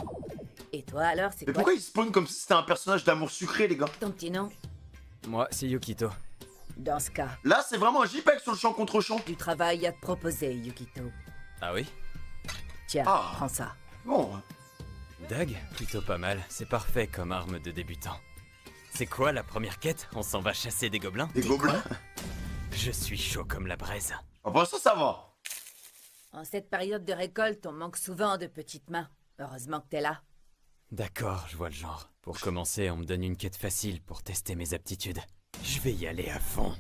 Speaker 8: Et toi, alors, c'est
Speaker 2: Mais
Speaker 8: quoi
Speaker 2: pourquoi il spawn comme si c'était un personnage d'amour sucré, les gars?
Speaker 8: ton petit nom?
Speaker 10: Moi, c'est Yukito.
Speaker 8: Dans ce cas,
Speaker 2: Là, c'est vraiment un JPEG sur le champ contre champ.
Speaker 8: du travail à te proposer, Yukito.
Speaker 10: Ah oui?
Speaker 8: Tiens,
Speaker 2: Ah.
Speaker 8: prends ça.
Speaker 2: Bon,
Speaker 10: Dag? Plutôt pas mal. C'est parfait comme arme de débutant. C'est quoi la première quête? On s'en va chasser des gobelins?
Speaker 2: des gobelins.
Speaker 10: Je suis chaud comme la braise.
Speaker 2: Après ça va.
Speaker 8: En cette période de récolte, on manque souvent de petites mains. Heureusement que t'es là.
Speaker 10: D'accord, je vois le genre. Pour commencer, on me donne une quête facile pour tester mes aptitudes. Je vais y aller à fond.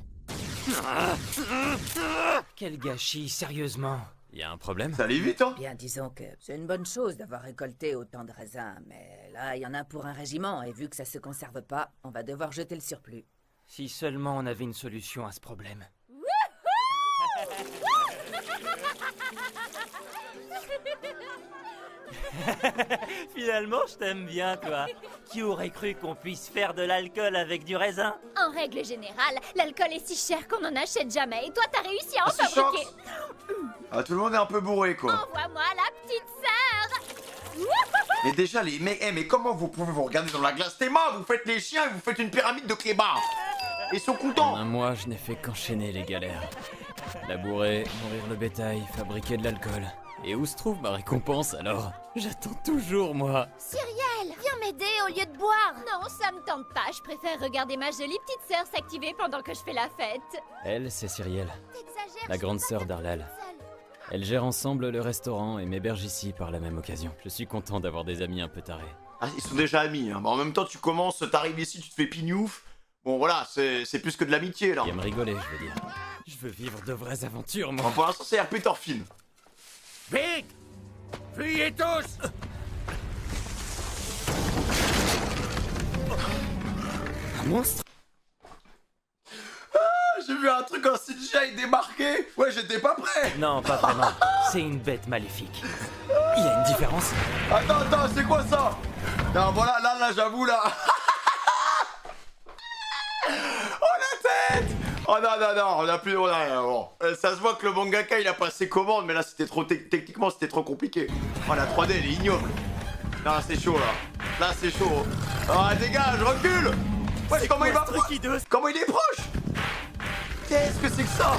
Speaker 11: Quel gâchis, sérieusement.
Speaker 10: Y a un problème?
Speaker 2: Ça allait vite, hein?
Speaker 8: Bien, disons que c'est une bonne chose d'avoir récolté autant de raisins, mais là, il y en a pour un régiment, et vu que ça se conserve pas, on va devoir jeter le surplus.
Speaker 11: Si seulement on avait une solution à ce problème. Finalement, je t'aime bien, toi. Qui aurait cru qu'on puisse faire de l'alcool avec du raisin?
Speaker 1: En règle générale, l'alcool est si cher qu'on n'en achète jamais. Et toi, t'as réussi à en
Speaker 2: C'est
Speaker 1: fabriquer.
Speaker 2: Ah, tout le monde est un peu bourré, quoi.
Speaker 1: Envoie-moi la petite sœur.
Speaker 2: Mais déjà, les mecs, mais comment vous pouvez vous regarder dans la glace? T'es mort, vous faites les chiens et vous faites une pyramide de clébards. Ils sont
Speaker 10: En
Speaker 2: contents.
Speaker 10: un mois, je n'ai fait qu'enchaîner les galères. Labourer, nourrir le bétail, fabriquer de l'alcool. Et où se trouve ma récompense alors? J'attends toujours, moi.
Speaker 1: Cyrielle, viens m'aider au lieu de boire. Non, ça me tente pas. Je préfère regarder ma jolie petite sœur s'activer pendant que je fais la fête.
Speaker 10: Elle, c'est Cyrielle,
Speaker 1: T'exagères.
Speaker 10: la
Speaker 1: je
Speaker 10: grande
Speaker 1: peux pas
Speaker 10: sœur
Speaker 1: faire
Speaker 10: d'Arlal.
Speaker 1: toute seule.
Speaker 10: Elles gèrent ensemble le restaurant et m'hébergent ici par la même occasion. Je suis content d'avoir des amis un peu tarés.
Speaker 2: Ah, ils sont déjà amis, hein. Bah, en même temps, tu commences, t'arrives ici, tu te fais pignouf. Bon voilà, c'est plus que de l'amitié là.
Speaker 10: Il aime rigoler, je veux dire. Je veux vivre de vraies aventures, moi.
Speaker 2: Bon, pour l'instant c'est RP Thorfinn.
Speaker 12: Vite! Fuyez tous!
Speaker 10: Un monstre?
Speaker 2: J'ai vu un truc en CGI démarqué. Ouais, j'étais pas prêt.
Speaker 11: Non, pas vraiment. C'est une bête maléfique. Il y a une différence.
Speaker 2: Attends, c'est quoi ça? Non, voilà, là, j'avoue, là. Oh, la tête! Oh, non, on a plus... bon. Ça se voit que le mangaka, il a passé commande, mais là, c'était trop... Techniquement, c'était trop compliqué. Oh, la 3D, elle est ignoble. Non, là, c'est chaud, là. Là, c'est chaud. Oh, dégage, recule. Ouais, comment il va... Comment il est proche? Qu'est-ce que c'est que ça?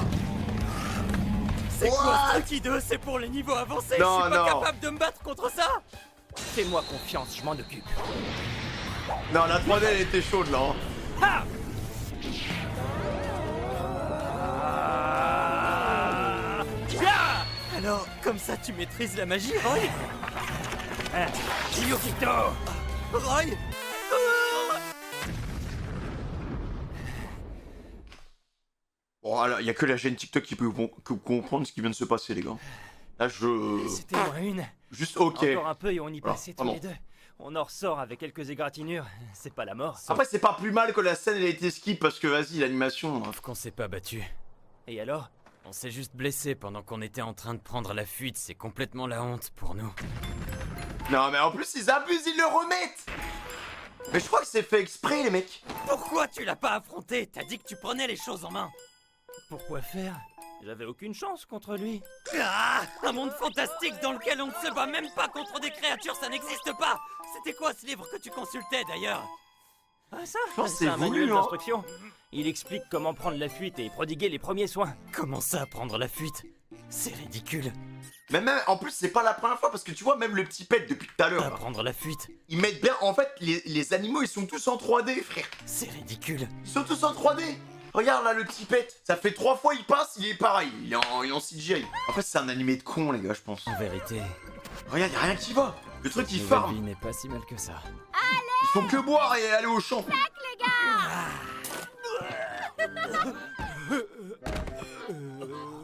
Speaker 11: C'est quoi Strucky 2? C'est pour les niveaux avancés.
Speaker 2: Non,
Speaker 11: je suis pas
Speaker 2: non.
Speaker 11: capable de me battre contre ça. Fais-moi confiance, je m'en occupe.
Speaker 2: Non, la 3D, elle était chaude, là. Hein.
Speaker 11: Ha! Alors, comme ça, tu maîtrises la magie, Roy? Hein, Yukito! Roy?
Speaker 2: Bon, alors, y a que la chaîne TikTok qui peut comprendre ce qui vient de se passer, les gars. Là,
Speaker 11: C'était moins une.
Speaker 2: Juste ok.
Speaker 11: Encore un peu et on y
Speaker 2: Voilà,
Speaker 11: passait tous
Speaker 2: pardon.
Speaker 11: les deux. On en ressort avec quelques égratignures. C'est pas la mort.
Speaker 2: Après, c'est pas plus mal que la scène elle ait été skip parce que, vas-y, l'animation.
Speaker 10: Sauf qu'on s'est pas battu.
Speaker 11: Et alors?
Speaker 10: On s'est juste blessé pendant qu'on était en train de prendre la fuite. C'est complètement la honte pour nous.
Speaker 2: Non, mais en plus, ils abusent, ils le remettent. Mais je crois que c'est fait exprès, les mecs.
Speaker 11: Pourquoi tu l'as pas affronté? T'as dit que tu prenais les choses en main. Pourquoi faire? J'avais aucune chance contre lui. Ah! Un monde fantastique dans lequel on ne se bat même pas contre des créatures, ça n'existe pas! C'était quoi ce livre que tu consultais d'ailleurs? Ah ça?
Speaker 2: pense que c'est
Speaker 11: un
Speaker 2: voulu,
Speaker 11: manuel
Speaker 2: hein.
Speaker 11: d'instruction. Il explique comment prendre la fuite et prodiguer les premiers soins.
Speaker 10: Comment ça, prendre la fuite? C'est ridicule.
Speaker 2: Mais même, en plus, c'est pas la première fois parce que tu vois, même le petit pet depuis tout à l'heure.
Speaker 10: Pas
Speaker 2: là,
Speaker 10: prendre la fuite.
Speaker 2: Ils mettent bien. En fait, les animaux, ils sont tous en 3D, frère.
Speaker 10: C'est ridicule.
Speaker 2: Ils sont tous en 3D. Regarde là, le petit pet. Ça fait 3 fois, il passe, il est pareil. Il est en CGI. En fait, c'est un animé de con, les gars, je pense.
Speaker 10: En vérité,
Speaker 2: Regarde, y'a rien qui va. Le truc, il
Speaker 10: la
Speaker 2: farme.
Speaker 10: vie n'est pas si mal que ça.
Speaker 2: Ils font que boire et aller au champ.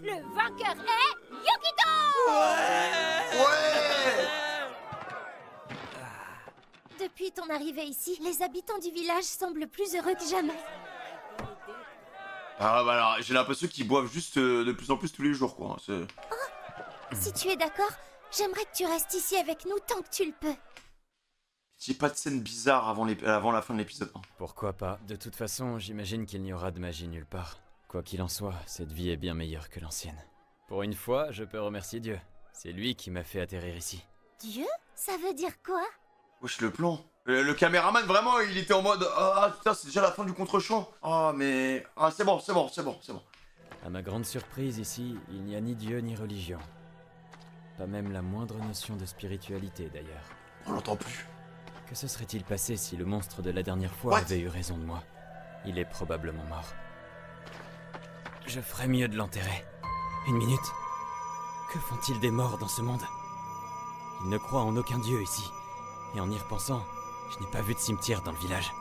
Speaker 1: Le vainqueur est Yukito!
Speaker 2: Ouais.
Speaker 1: Depuis ton arrivée ici, les habitants du village semblent plus heureux que jamais.
Speaker 2: Ah bah alors, j'ai l'impression qu'ils boivent juste de plus en plus tous les jours, quoi.
Speaker 1: Si tu es d'accord, j'aimerais que tu restes ici avec nous tant que tu le peux.
Speaker 2: J'ai pas de scène bizarre avant la fin de l'épisode 1.
Speaker 10: Pourquoi pas? De toute façon, j'imagine qu'il n'y aura de magie nulle part. Quoi qu'il en soit, cette vie est bien meilleure que l'ancienne. Pour une fois, je peux remercier Dieu. C'est lui qui m'a fait atterrir ici.
Speaker 1: Dieu? Ça veut dire quoi?
Speaker 2: Wesh, le plan. Le caméraman, vraiment, il était en mode ah putain, c'est déjà la fin du contre-champ. Ah, mais. Ah, c'est bon.
Speaker 10: À ma grande surprise, ici, il n'y a ni Dieu ni religion. Pas même la moindre notion de spiritualité, d'ailleurs.
Speaker 2: On l'entend plus.
Speaker 10: Que se serait-il passé si le monstre de la dernière fois
Speaker 2: What?
Speaker 10: avait eu raison de moi? Il est probablement mort. Je ferais mieux de l'enterrer. Une minute. Que font-ils des morts dans ce monde? Ils ne croient en aucun dieu ici. Et en y repensant, je n'ai pas vu de cimetière dans le village.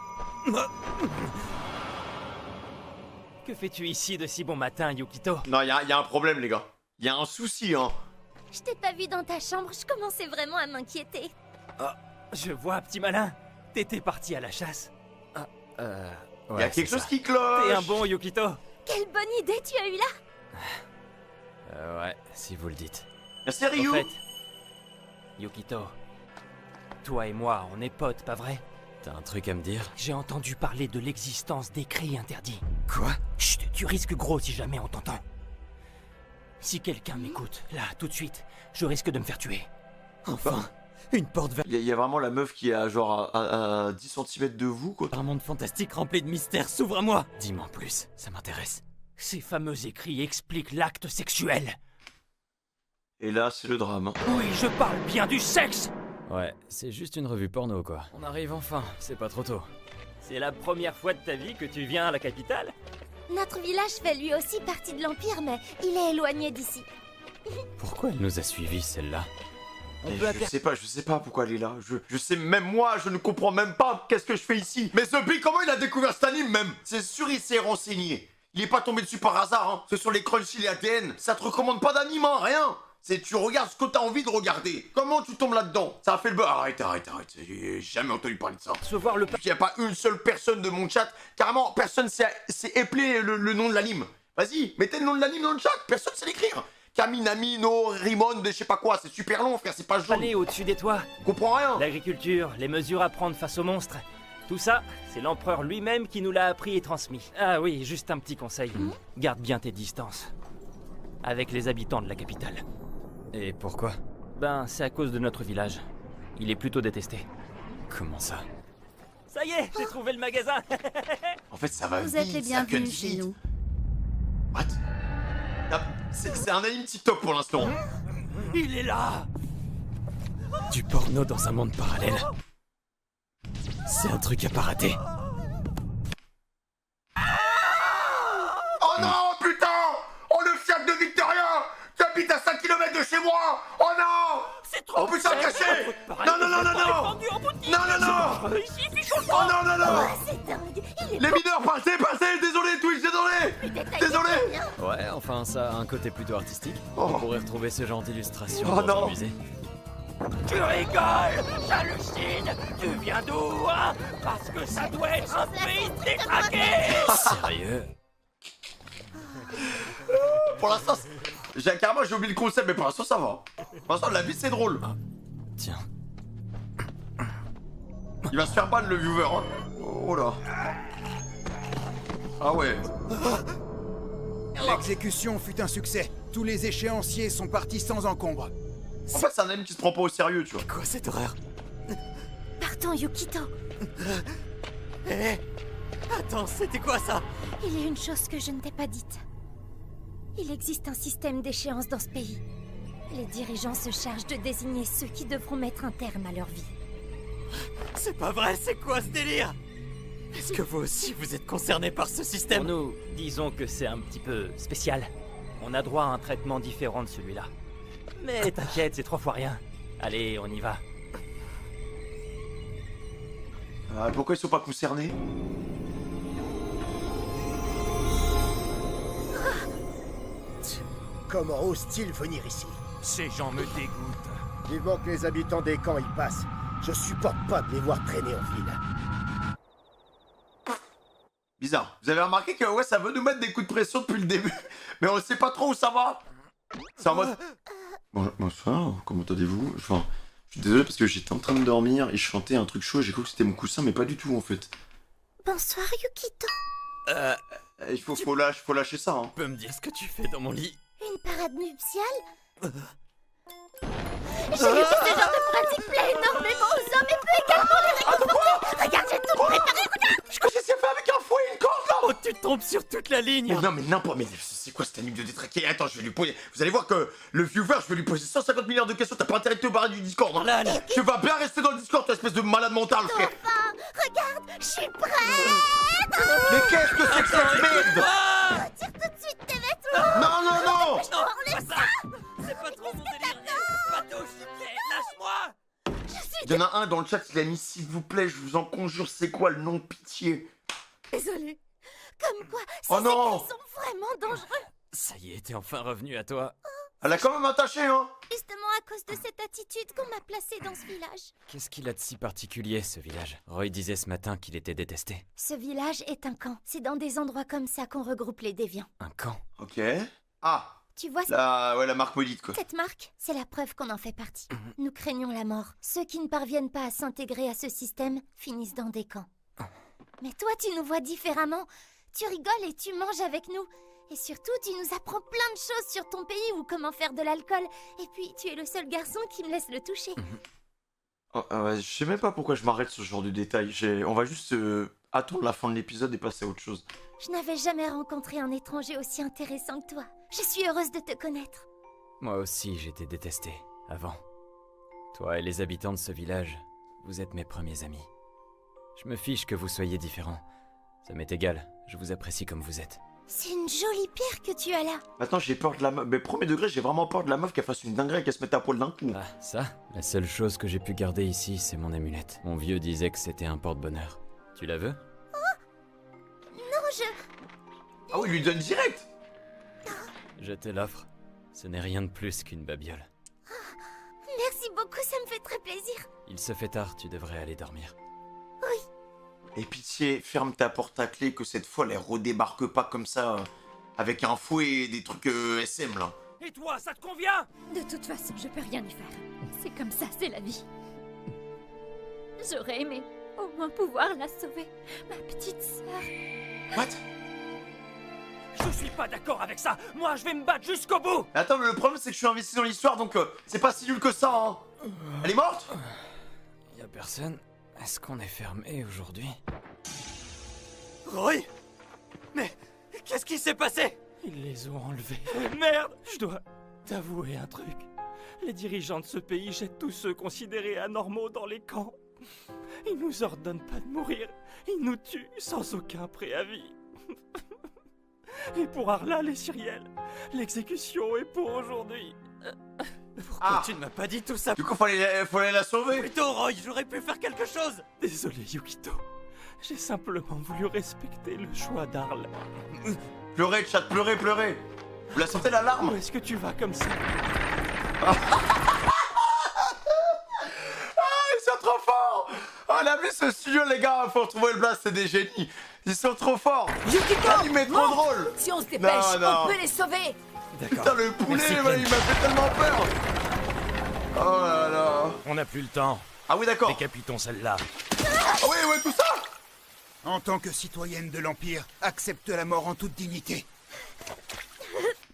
Speaker 11: Que fais-tu ici de si bon matin, Yukito?
Speaker 2: Non, y a un problème, les gars. Y a un souci, hein.
Speaker 1: Je t'ai pas vu dans ta chambre, je commençais vraiment à m'inquiéter.
Speaker 11: Je vois, petit malin. T'étais parti à la chasse.
Speaker 2: Y
Speaker 10: Ouais,
Speaker 2: a quelque
Speaker 10: c'est
Speaker 2: chose
Speaker 10: ça.
Speaker 2: qui cloche.
Speaker 11: T'es un bon Yukito.
Speaker 1: Quelle bonne idée tu as eue là!
Speaker 10: Ouais, si vous le dites.
Speaker 2: Merci, Ryu.
Speaker 11: Au fait, Yukito, toi et moi, on est potes, pas vrai?
Speaker 10: T'as un truc à me dire?
Speaker 11: J'ai entendu parler de l'existence d'écrits interdits.
Speaker 10: Quoi?
Speaker 11: Chut, tu risques gros si jamais on t'entend. Si quelqu'un m'écoute, là, tout de suite, je risque de me faire tuer.
Speaker 10: Enfin, une porte vers
Speaker 2: Y a vraiment la meuf qui est à genre à 10 cm de vous, quoi.
Speaker 11: un monde fantastique rempli de mystères s'ouvre à moi.
Speaker 10: Dis-moi en plus, ça m'intéresse.
Speaker 11: Ces fameux écrits expliquent l'acte sexuel.
Speaker 2: Et là, c'est le drame. Hein.
Speaker 11: Oui, je parle bien du sexe.
Speaker 10: Ouais, c'est juste une revue porno, quoi. On arrive enfin, c'est pas trop tôt.
Speaker 11: C'est la première fois de ta vie que tu viens à la capitale?
Speaker 1: Notre village fait lui aussi partie de l'Empire, mais il est éloigné d'ici.
Speaker 10: Pourquoi elle nous a suivis, celle-là?
Speaker 11: On
Speaker 2: Et
Speaker 11: peut
Speaker 2: je sais pas pourquoi elle est là. Je sais, même moi, je ne comprends même pas qu'est-ce que je fais ici. Mais ce Bi, comment il a découvert cet anime même? C'est sûr, il s'est renseigné. Il est pas tombé dessus par hasard, hein. Ce sont les Crunchy, les ADN. Ça te recommande pas d'anime, hein, rien. C'est tu regardes ce que t'as envie de regarder. Comment tu tombes là-dedans? Ça a fait le beurre. Arrête. J'ai jamais entendu parler de ça.
Speaker 11: se voir le...
Speaker 2: Il y a pas une seule personne de mon chat. Carrément, personne s'est éplé le nom de l'anime. Vas-y, mettez le nom de l'anime dans le chat. Personne sait l'écrire. Kaminami, no, Rimon, je sais pas quoi. C'est super long, frère. C'est pas jaune.
Speaker 11: Allez, au-dessus des toits.
Speaker 2: Comprends rien.
Speaker 11: L'agriculture, les mesures à prendre face aux monstres. Tout ça, c'est l'empereur lui-même qui nous l'a appris et transmis. Ah oui, juste un petit conseil. Garde bien tes distances. Avec les habitants de la capitale.
Speaker 10: Et pourquoi?
Speaker 11: Ben, c'est à cause de notre village. Il est plutôt détesté.
Speaker 10: Comment ça?
Speaker 11: Ça y est, j'ai trouvé le magasin.
Speaker 2: En fait, ça va
Speaker 1: Vous
Speaker 2: vite.
Speaker 1: êtes les
Speaker 2: ça
Speaker 1: bienvenus
Speaker 2: cut
Speaker 1: chez
Speaker 2: vite.
Speaker 1: nous.
Speaker 2: What? Ah, c'est un anime TikTok pour l'instant.
Speaker 11: Il est là.
Speaker 10: Du porno dans un monde parallèle. C'est un truc à pas rater.
Speaker 2: Oh non, putain! Oh, le fiac de Victoria! Qui habite à 5 km de chez moi! Oh non!
Speaker 11: C'est trop...
Speaker 2: Oh putain, caché! Non! Non! Oh non!
Speaker 1: C'est dingue.
Speaker 2: Les mineurs, passez! Désolé, Twitch, désolé!
Speaker 10: Ouais, enfin ça a un côté plutôt artistique. On pourrait retrouver ce genre d'illustration
Speaker 2: Oh
Speaker 10: dans
Speaker 2: non.
Speaker 10: un musée.
Speaker 11: Tu rigoles, j'hallucine. Tu viens d'où, hein? Parce que ça doit être un pays détraqué.
Speaker 10: Sérieux?
Speaker 2: Pour l'instant, carrément, j'ai oublié le concept, mais pour l'instant, ça va. Pour l'instant, la vie, c'est drôle.
Speaker 10: Tiens.
Speaker 2: Il va se faire ban, le viewer, hein. Oh là. Ah ouais.
Speaker 13: L'exécution fut un succès. Tous les échéanciers sont partis sans encombre.
Speaker 2: En fait, c'est un anime qui se prend pas au sérieux, tu vois.
Speaker 10: Quoi cette horreur?
Speaker 1: Partons, Yukito.
Speaker 11: Attends, c'était quoi ça?
Speaker 1: Il y a une chose que je ne t'ai pas dite. Il existe un système d'échéance dans ce pays. Les dirigeants se chargent de désigner ceux qui devront mettre un terme à leur vie.
Speaker 11: C'est pas vrai, c'est quoi ce délire? Est-ce que vous aussi vous êtes concerné par ce système? Pour nous, disons que c'est un petit peu spécial. On a droit à un traitement différent de celui-là. Mais t'inquiète, c'est 3 fois rien. Allez, on y va.
Speaker 2: Pourquoi ils sont pas concernés?
Speaker 14: Comment ose-t-il venir ici?
Speaker 11: Ces gens me dégoûtent.
Speaker 14: Vivement que les habitants des camps y passent. Je supporte pas de les voir traîner en ville.
Speaker 2: Bizarre. Vous avez remarqué que ouais, ça veut nous mettre des coups de pression depuis le début, mais on sait pas trop où ça va. C'est en mode... Bonsoir, comment allez-vous? Enfin, je suis désolé parce que j'étais en train de dormir et je chantais un truc chaud et j'ai cru que c'était mon coussin, mais pas du tout en fait.
Speaker 1: Bonsoir, Yukito.
Speaker 2: Il faut lâcher ça, hein.
Speaker 10: Tu peux me dire ce que tu fais dans mon lit?
Speaker 1: Une parade nuptiale? J'ai vu que ce genre de pratique plaît énormément aux hommes et peut également les réconforter. Regarde, j'ai tout préparé, regarde.
Speaker 2: Je crois que c'est fait avec un fouet et une corde là.
Speaker 11: Oh, tu tombes sur toute la ligne.
Speaker 2: Mais non, mais n'importe... Mais c'est quoi cet anime de détraqué? Attends, je vais lui poser... Vous allez voir que le viewer, je vais lui poser 150 milliards de questions. T'as pas intérêt de te barrer du Discord, hein.
Speaker 11: Là.
Speaker 2: Tu vas bien rester dans le Discord, toi, espèce de malade mental, frère.
Speaker 1: Enfin, regarde, je suis prête.
Speaker 2: Mais qu'est-ce que c'est que cette merde?
Speaker 1: Retire tout de suite tes vêtements.
Speaker 2: Non.
Speaker 1: Je enlève ça.
Speaker 11: C'est pas trop mon délire. Bateau chiquet, lâche-moi.
Speaker 2: Il y en a un dans le chat qui l'a mis, s'il vous plaît, je vous en conjure, c'est quoi le nom? Pitié.
Speaker 1: Désolée. Comme quoi, ces
Speaker 2: Oh non.
Speaker 1: secrets sont vraiment dangereux.
Speaker 10: Ça y est, t'es enfin revenu à toi.
Speaker 2: Elle a quand même attaché, hein.
Speaker 1: Justement à cause de cette attitude qu'on m'a placée dans ce village.
Speaker 10: Qu'est-ce qu'il a de si particulier, ce village? Roy disait ce matin qu'il était détesté.
Speaker 1: Ce village est un camp. C'est dans des endroits comme ça qu'on regroupe les déviants.
Speaker 10: Un camp?
Speaker 2: Ok. Ah.
Speaker 1: Tu vois
Speaker 2: la marque Polite, quoi.
Speaker 1: Cette marque, c'est la preuve qu'on en fait partie. Nous craignons la mort. Ceux qui ne parviennent pas à s'intégrer à ce système finissent dans des camps. Mais toi, tu nous vois différemment. Tu rigoles et tu manges avec nous. Et surtout, tu nous apprends plein de choses sur ton pays ou comment faire de l'alcool. Et puis, tu es le seul garçon qui me laisse le toucher.
Speaker 2: Je sais même pas pourquoi je m'arrête sur ce genre de détails. On va juste attendre la fin de l'épisode et passer à autre chose.
Speaker 1: Je n'avais jamais rencontré un étranger aussi intéressant que toi. Je suis heureuse de te connaître.
Speaker 10: Moi aussi, j'étais détesté, avant. Toi et les habitants de ce village, vous êtes mes premiers amis. Je me fiche que vous soyez différents. Ça m'est égal, je vous apprécie comme vous êtes.
Speaker 1: C'est une jolie pierre que tu as là.
Speaker 2: Attends, j'ai peur de la meuf. Mais premier degré, j'ai vraiment peur de la meuf qu'elle fasse une dinguerie et qu'elle se mette à poil d'un coup.
Speaker 10: Ah, ça? La seule chose que j'ai pu garder ici, c'est mon amulette. Mon vieux disait que c'était un porte-bonheur. Tu la veux?
Speaker 1: Non, je...
Speaker 2: Ah oui, il lui donne direct.
Speaker 10: Je te l'offre. Ce n'est rien de plus qu'une babiole.
Speaker 1: Merci beaucoup, ça me fait très plaisir.
Speaker 10: Il se fait tard, tu devrais aller dormir.
Speaker 2: Et pitié, ferme ta porte à clé que cette fois, elle redébarque pas comme ça, avec un fouet et des trucs SM, là.
Speaker 11: Et toi, ça te convient?
Speaker 15: De toute façon, je peux rien y faire. C'est comme ça, c'est la vie. J'aurais aimé au moins pouvoir la sauver, ma petite sœur.
Speaker 2: What?
Speaker 11: Je suis pas d'accord avec ça. Moi, je vais me battre jusqu'au bout.
Speaker 2: Attends, mais le problème, c'est que je suis investi dans l'histoire, donc c'est pas si nul que ça, hein. Elle est morte?
Speaker 10: Y a personne? Est-ce qu'on est fermé aujourd'hui?
Speaker 11: Roy? Mais qu'est-ce qui s'est passé? Ils les ont enlevés. Merde! Je dois t'avouer un truc. Les dirigeants de ce pays jettent tous ceux considérés anormaux dans les camps. Ils nous ordonnent pas de mourir. Ils nous tuent sans aucun préavis. Et pour Arla, les Syriels, l'exécution est pour aujourd'hui. Pourquoi tu ne m'as pas dit tout ça?
Speaker 2: Du coup, fallait la sauver.
Speaker 11: Plutôt, Roy, j'aurais pu faire quelque chose. Désolé, Yukito. J'ai simplement voulu respecter le choix d'Arl.
Speaker 2: Pleurez, chat, pleurez, pleurez. Vous la sentez la larme?
Speaker 11: Où est-ce que tu vas comme ça?
Speaker 2: Ah, ils sont trop forts. On a vu ce studio, les gars. Faut retrouver le blast, c'est des génies. Ils sont trop forts.
Speaker 8: Yukito,
Speaker 2: l'anime est trop drôle.
Speaker 8: Si on se dépêche,
Speaker 2: Non.
Speaker 8: on peut les sauver.
Speaker 2: Putain, le poulet, il m'a fait tellement peur. Oh là là.
Speaker 11: On n'a plus le temps.
Speaker 2: Ah oui, d'accord.
Speaker 11: Décapitons celle-là.
Speaker 2: Ah oui, ouais, tout ça.
Speaker 13: En tant que citoyenne de l'Empire, accepte la mort en toute dignité.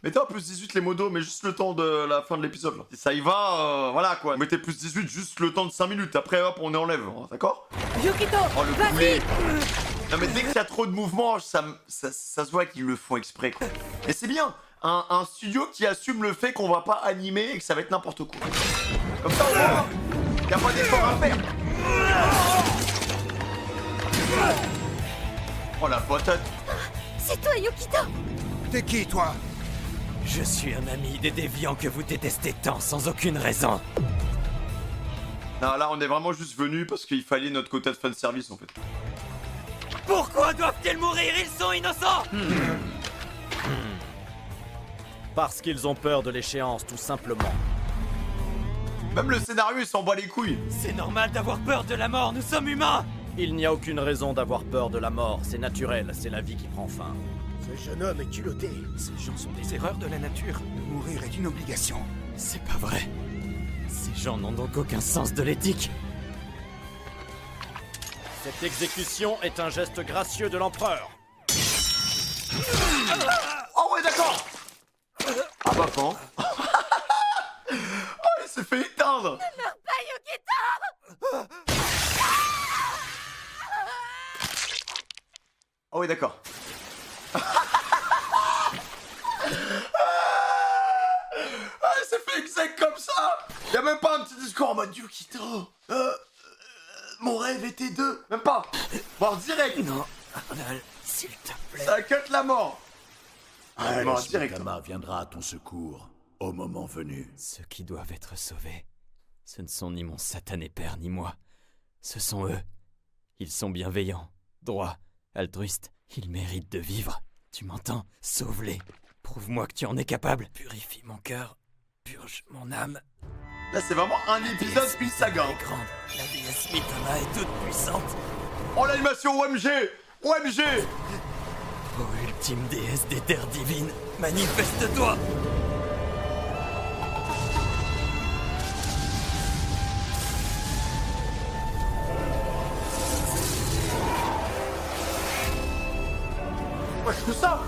Speaker 2: Mettez en plus 18 les modos, mais juste le temps de la fin de l'épisode. Si ça y va, voilà quoi. Mettez plus 18 juste le temps de 5 minutes. Après, hop, on enlève. D'accord?
Speaker 8: Yukito,
Speaker 2: Oh, le
Speaker 8: vas-y.
Speaker 2: poulet. Non, mais dès qu'il y a trop de mouvements, ça se voit qu'ils le font exprès, quoi. Et c'est bien. Un studio qui assume le fait qu'on va pas animer et que ça va être n'importe quoi. Comme ça, au moins, y a pas d'effort à faire. Oh la patate.
Speaker 1: C'est toi, Yukito.
Speaker 13: T'es qui, toi?
Speaker 11: Je suis un ami des déviants que vous détestez tant sans aucune raison.
Speaker 2: Non, là, on est vraiment juste venu parce qu'il fallait notre quota de fanservice, en fait.
Speaker 11: Pourquoi doivent-ils mourir? Ils sont innocents.
Speaker 16: Parce qu'ils ont peur de l'échéance, tout simplement.
Speaker 2: Même le scénario, il s'en bat les couilles.
Speaker 11: C'est normal d'avoir peur de la mort, nous sommes humains.
Speaker 16: Il n'y a aucune raison d'avoir peur de la mort, c'est naturel, c'est la vie qui prend fin.
Speaker 14: Ce jeune homme est culotté.
Speaker 11: Ces gens sont des erreurs de la nature.
Speaker 13: Mourir est une obligation.
Speaker 11: C'est pas vrai. Ces gens n'ont donc aucun sens de l'éthique.
Speaker 16: Cette exécution est un geste gracieux de l'empereur.
Speaker 2: Oh ouais, d'accord. Ah bah fan. Oh, il s'est fait éteindre.
Speaker 1: Ne meurs pas, Yukito.
Speaker 2: Oh oui, d'accord. Ah, il s'est fait exec comme ça. Y'a même pas un petit discours en mode Yukito. Mon rêve était deux. Même pas. Bon, direct.
Speaker 11: Non, Arnold, s'il te plaît.
Speaker 2: Ça cut la mort.
Speaker 12: Ares Mitama viendra à ton secours au moment venu.
Speaker 10: Ceux qui doivent être sauvés, ce ne sont ni mon satané père ni moi. Ce sont eux. Ils sont bienveillants, droits, altruistes. Ils méritent de vivre. Tu m'entends? Sauve-les. Prouve-moi que tu en es capable. Purifie mon cœur. Purge mon âme.
Speaker 2: Là, c'est vraiment un épisode puis saga.
Speaker 11: Elle est grande. La déesse Mitama est toute puissante.
Speaker 2: Oh, l'animation OMG. OMG.
Speaker 11: Ô ultime déesse des terres divines, manifeste-toi.
Speaker 2: Moi, je fais ça.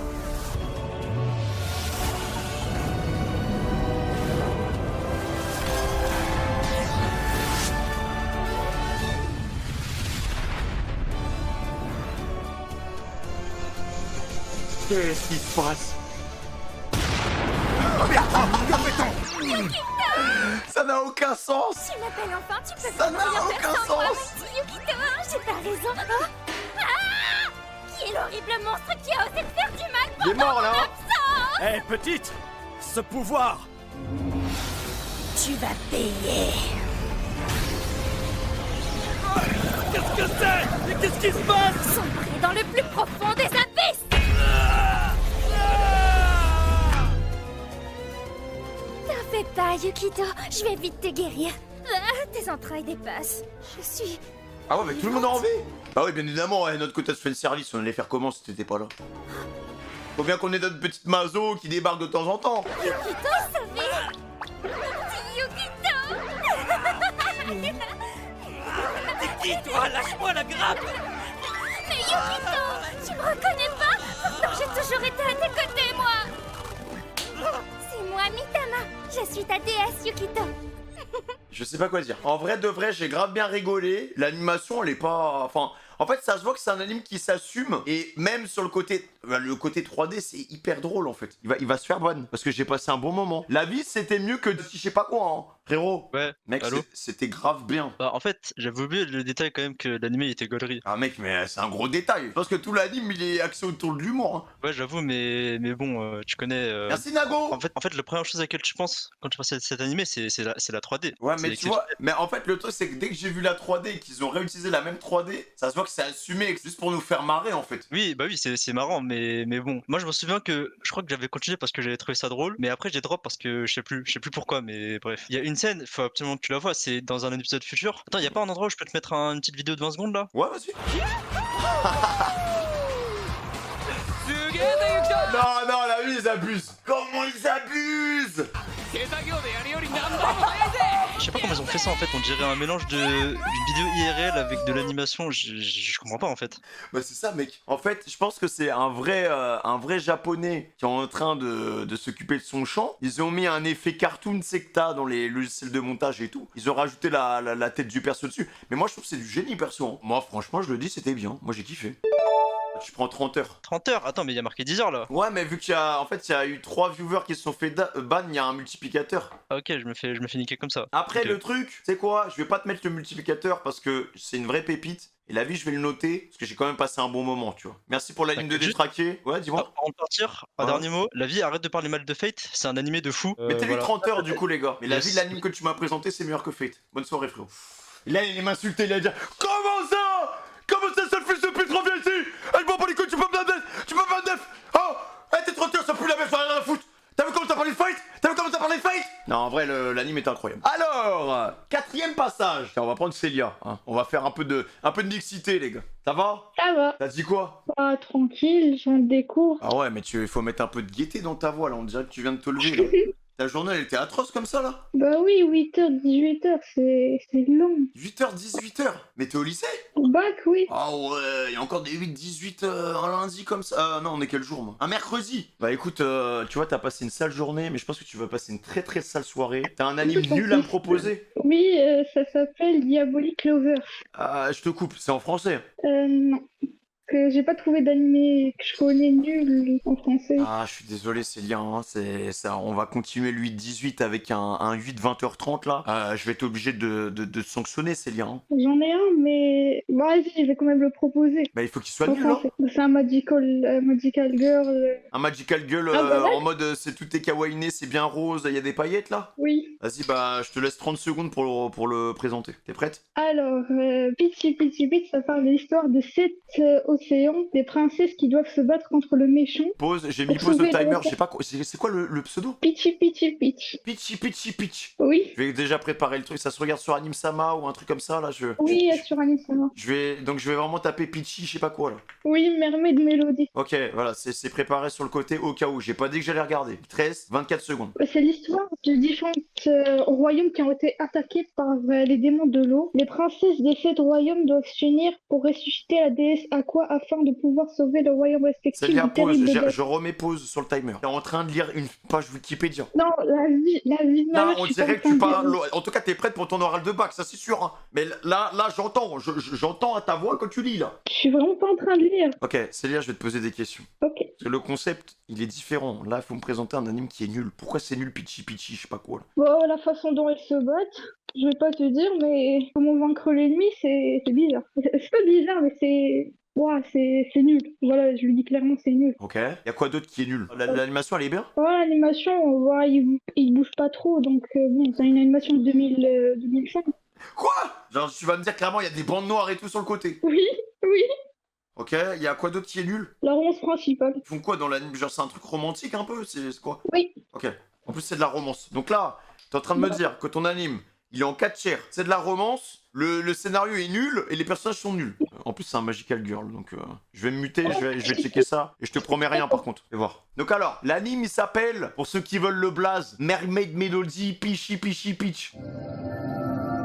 Speaker 2: Qu'est-ce qui se passe?
Speaker 13: Oh merde! Que fait-on?
Speaker 2: Ça n'a aucun sens.
Speaker 1: Tu m'appelles enfin, tu peux
Speaker 2: Ça
Speaker 1: pas
Speaker 2: n'a
Speaker 1: rien
Speaker 2: aucun
Speaker 1: faire sans moi,
Speaker 2: sens.
Speaker 1: petit Yukito. J'ai pas raison. Ah, qui
Speaker 15: Et l'horrible monstre qui a osé te faire du mal
Speaker 2: Il est mort là.
Speaker 13: Hé, petite! Ce pouvoir!
Speaker 15: Tu vas payer.
Speaker 13: Qu'est-ce que c'est? Mais qu'est-ce qui se passe?
Speaker 15: Sombrer dans le plus profond des abysses. T'en fais pas, Yukito. Je vais vite te guérir. Tes entrailles dépassent. Je suis...
Speaker 2: Ah ouais, mais tout le monde a envie. Bah oui, bien évidemment, ouais, notre côté se fait le service, on allait faire comment si t'étais pas là? Faut bien qu'on ait notre petite mazo qui débarque de temps en temps.
Speaker 15: Yukito, sauvé. Petit Yukito.
Speaker 11: T'es qui, toi? Lâche-moi la grappe.
Speaker 15: Mais Yukito, tu me reconnais pas? Pourtant j'ai toujours été à tes côtés, moi. C'est moi, Mitama. Je suis ta déesse, Yukito.
Speaker 2: Je sais pas quoi dire. En vrai de vrai, j'ai grave bien rigolé. L'animation, elle est pas... Enfin, en fait, ça se voit que c'est un anime qui s'assume. Et même sur le côté 3D, c'est hyper drôle, en fait. Il va se faire bonne. Parce que j'ai passé un bon moment. La vie, c'était mieux que je sais pas quoi, hein. Frérot.
Speaker 9: Ouais.
Speaker 2: Mec,
Speaker 9: Allô.
Speaker 2: c'était grave bien.
Speaker 9: Bah, en fait, j'avais oublié le détail quand même que l'anime il était gaulerie.
Speaker 2: Ah mec, mais c'est un gros détail. Parce que tout l'anime, il est axé autour de l'humour. Hein.
Speaker 9: Ouais, j'avoue, mais bon, tu connais.
Speaker 2: Merci Nago.
Speaker 9: En fait, la première chose à laquelle tu penses quand tu penses à cet animé, c'est la 3D.
Speaker 2: Ouais, mais
Speaker 9: C'est
Speaker 2: tu vois, mais en fait, le truc, c'est que dès que j'ai vu la 3D et qu'ils ont réutilisé la même 3D, ça se voit que c'est assumé, juste pour nous faire marrer en fait.
Speaker 9: Oui, bah oui, c'est marrant, mais bon. Moi, je me souviens que je crois que j'avais continué parce que j'avais trouvé ça drôle, mais après j'ai drop parce que je sais plus pourquoi, mais bref. Il y a une scène, faut absolument que tu la vois, c'est dans un épisode futur. Attends, y a pas un endroit où je peux te mettre une petite vidéo de 20 secondes là?
Speaker 2: Ouais, vas-y. Non, la vie, ils abusent. Comment ils abusent?
Speaker 9: Je sais pas comment ils ont fait ça en fait, on dirait un mélange d'une vidéo IRL avec de l'animation, je comprends pas en fait.
Speaker 2: Bah c'est ça mec. En fait, je pense que c'est un vrai japonais qui est en train de s'occuper de son champ. Ils ont mis un effet cartoon secta dans les logiciels de montage et tout. Ils ont rajouté la tête du perso dessus. Mais moi je trouve que c'est du génie perso. Hein. Moi franchement je le dis, c'était bien. Moi j'ai kiffé. Tu prends 30 heures.
Speaker 9: 30 heures? Attends, mais il y a marqué 10 heures là.
Speaker 2: Ouais, mais vu qu'il y a, en fait, il y a eu 3 viewers qui se sont fait ban, il y a un multiplicateur.
Speaker 9: Ah, ok, je me fais niquer comme ça.
Speaker 2: Après,
Speaker 9: Okay.
Speaker 2: Le truc, c'est quoi? Je vais pas te mettre le multiplicateur parce que c'est une vraie pépite. Et la vie, je vais le noter parce que j'ai quand même passé un bon moment, tu vois. Merci pour la ligne de détraqué. Ouais, dis-moi.
Speaker 9: Avant de partir, un dernier mot. La vie, arrête de parler mal de Fate, c'est un animé de fou.
Speaker 2: Mettez-lui
Speaker 9: Voilà.
Speaker 2: 30 heures du coup, les gars. Mais la
Speaker 9: Yes.
Speaker 2: vie de l'anime que tu m'as présenté, c'est meilleur que Fate. Bonne soirée, frérot. Et là, il m'insulter, il a dit comment ça? Comment ça, sale fils de pute, reviens ici? Elle m'en pas les couilles, tu peux me donner, tu peux me donner. Oh, t'es 30 heures, ça pue la même, ça a rien à foutre. T'as vu comment t'as parlé de Fate? T'as vu comment t'as parlé de Fate? Non, en vrai, l'anime est incroyable. Alors, 4ème passage. Tiens, on va prendre Célia. Hein. On va faire un peu de mixité, les gars. Ça va?
Speaker 17: Ça va.
Speaker 2: T'as dit quoi?
Speaker 17: Bah, tranquille, j'en découvre.
Speaker 2: Ah ouais, mais il faut mettre un peu de gaieté dans ta voix, là. On dirait que tu viens de te lever, là. Ta journée, elle était atroce comme ça, là?
Speaker 17: Bah oui, 8h, 18h, c'est long.
Speaker 2: 8h, 18h? Mais t'es au lycée?
Speaker 17: Au bac, oui.
Speaker 2: Ah ouais, il y a encore des 8-18 un lundi comme ça. Non, on est quel jour, moi? Un mercredi. Bah écoute, tu vois, t'as passé une sale journée, mais je pense que tu vas passer une très très sale soirée. T'as un anime nul à me proposer?
Speaker 17: Oui, ça s'appelle Diabolic Lover.
Speaker 2: Ah, je te coupe, c'est en français.
Speaker 17: Non. Que j'ai pas trouvé d'animé que je connais nul en français.
Speaker 2: Ah, je suis désolé, Célia, hein, c'est ça. On va continuer le 8-18 avec un 8 20h30 là. Je vais être obligé de sanctionner, Célia. Hein.
Speaker 17: J'en ai un, mais bon, vas-y, je vais quand même le proposer.
Speaker 2: Bah, il faut qu'il soit
Speaker 17: En
Speaker 2: nul, hein.
Speaker 17: français. C'est un Magical Girl.
Speaker 2: Un Magical Girl
Speaker 17: Ah, bah ouais.
Speaker 2: en mode c'est tout est kawaiiné, c'est bien rose, il y a des paillettes là?
Speaker 17: Oui.
Speaker 2: Vas-y, bah, je te laisse 30 secondes pour le présenter. T'es prête?
Speaker 17: Alors, Peachy Peachy Peach, ça parle de l'histoire de 7 océans, des princesses qui doivent se battre contre le méchant.
Speaker 2: Pause, j'ai mis pause de timer, je sais pas quoi. C'est quoi le pseudo?
Speaker 17: Peachy Peachy Peach.
Speaker 2: Peachy Peachy Peach.
Speaker 17: Oui.
Speaker 2: Je vais déjà préparer le truc, ça se regarde sur Anime Sama ou un truc comme ça là.
Speaker 17: Oui, sur Anisama.
Speaker 2: Je vais vraiment taper Peachy, je sais pas quoi là.
Speaker 17: Oui, Mermaid Melody.
Speaker 2: Ok, voilà, c'est préparé sur le côté au cas où. J'ai pas dit que j'allais regarder. 13, 24 secondes.
Speaker 17: C'est l'histoire de différents royaumes qui ont été attaqués par les démons de l'eau. Les princesses des 7 royaumes doivent s'unir pour ressusciter la déesse Aqua afin de pouvoir sauver le royaume respectif
Speaker 2: Célia,
Speaker 17: du
Speaker 2: pause,
Speaker 17: terrible death.
Speaker 2: je remets pause sur le timer. T'es en train de lire une page Wikipédia.
Speaker 17: Non, la vie de ma
Speaker 2: Non,
Speaker 17: mère,
Speaker 2: on
Speaker 17: je suis pas
Speaker 2: dirait
Speaker 17: en
Speaker 2: que tu
Speaker 17: train de
Speaker 2: parles.
Speaker 17: dire.
Speaker 2: En tout cas, t'es prête pour ton oral de bac, ça c'est sûr. Hein. Mais là, j'entends. J'entends à ta voix quand tu lis là.
Speaker 17: Je suis vraiment pas en train de lire.
Speaker 2: Ok, Célia, je vais te poser des questions.
Speaker 17: Ok.
Speaker 2: Parce que le concept, il est différent. Là, il faut me présenter un anime qui est nul. Pourquoi c'est nul, Peachy Peachy, je sais pas quoi là.
Speaker 17: Bon, la façon dont elles se battent, je vais pas te dire, mais comment vaincre l'ennemi, c'est bizarre. C'est pas bizarre, mais ouah, c'est nul. Voilà, je lui dis clairement, c'est nul.
Speaker 2: Ok. Y a quoi d'autre qui est nul? L'animation, elle est bien?
Speaker 17: Voilà, l'animation, voilà, il bouge pas trop, donc bon, c'est une animation de 2005.
Speaker 2: Quoi? Genre, tu vas me dire clairement, il y a des bandes noires et tout sur le côté.
Speaker 17: Oui, oui.
Speaker 2: Ok, y a quoi d'autre qui est nul?
Speaker 17: La romance principale.
Speaker 2: Ils font quoi dans l'anime? Genre, c'est un truc romantique un peu? C'est quoi?
Speaker 17: Oui.
Speaker 2: Ok. En plus, c'est de la romance. Donc là, t'es en train de me dire que ton anime, il est en 4 tiers. C'est de la romance, le scénario est nul et les personnages sont nuls. En plus, c'est un magical girl, donc je vais me muter, je vais checker ça. Et je te promets rien par contre. Et voir. Donc alors, l'anime, il s'appelle, pour ceux qui veulent le blaze, Mermaid Melody Peachy Peachy Peach.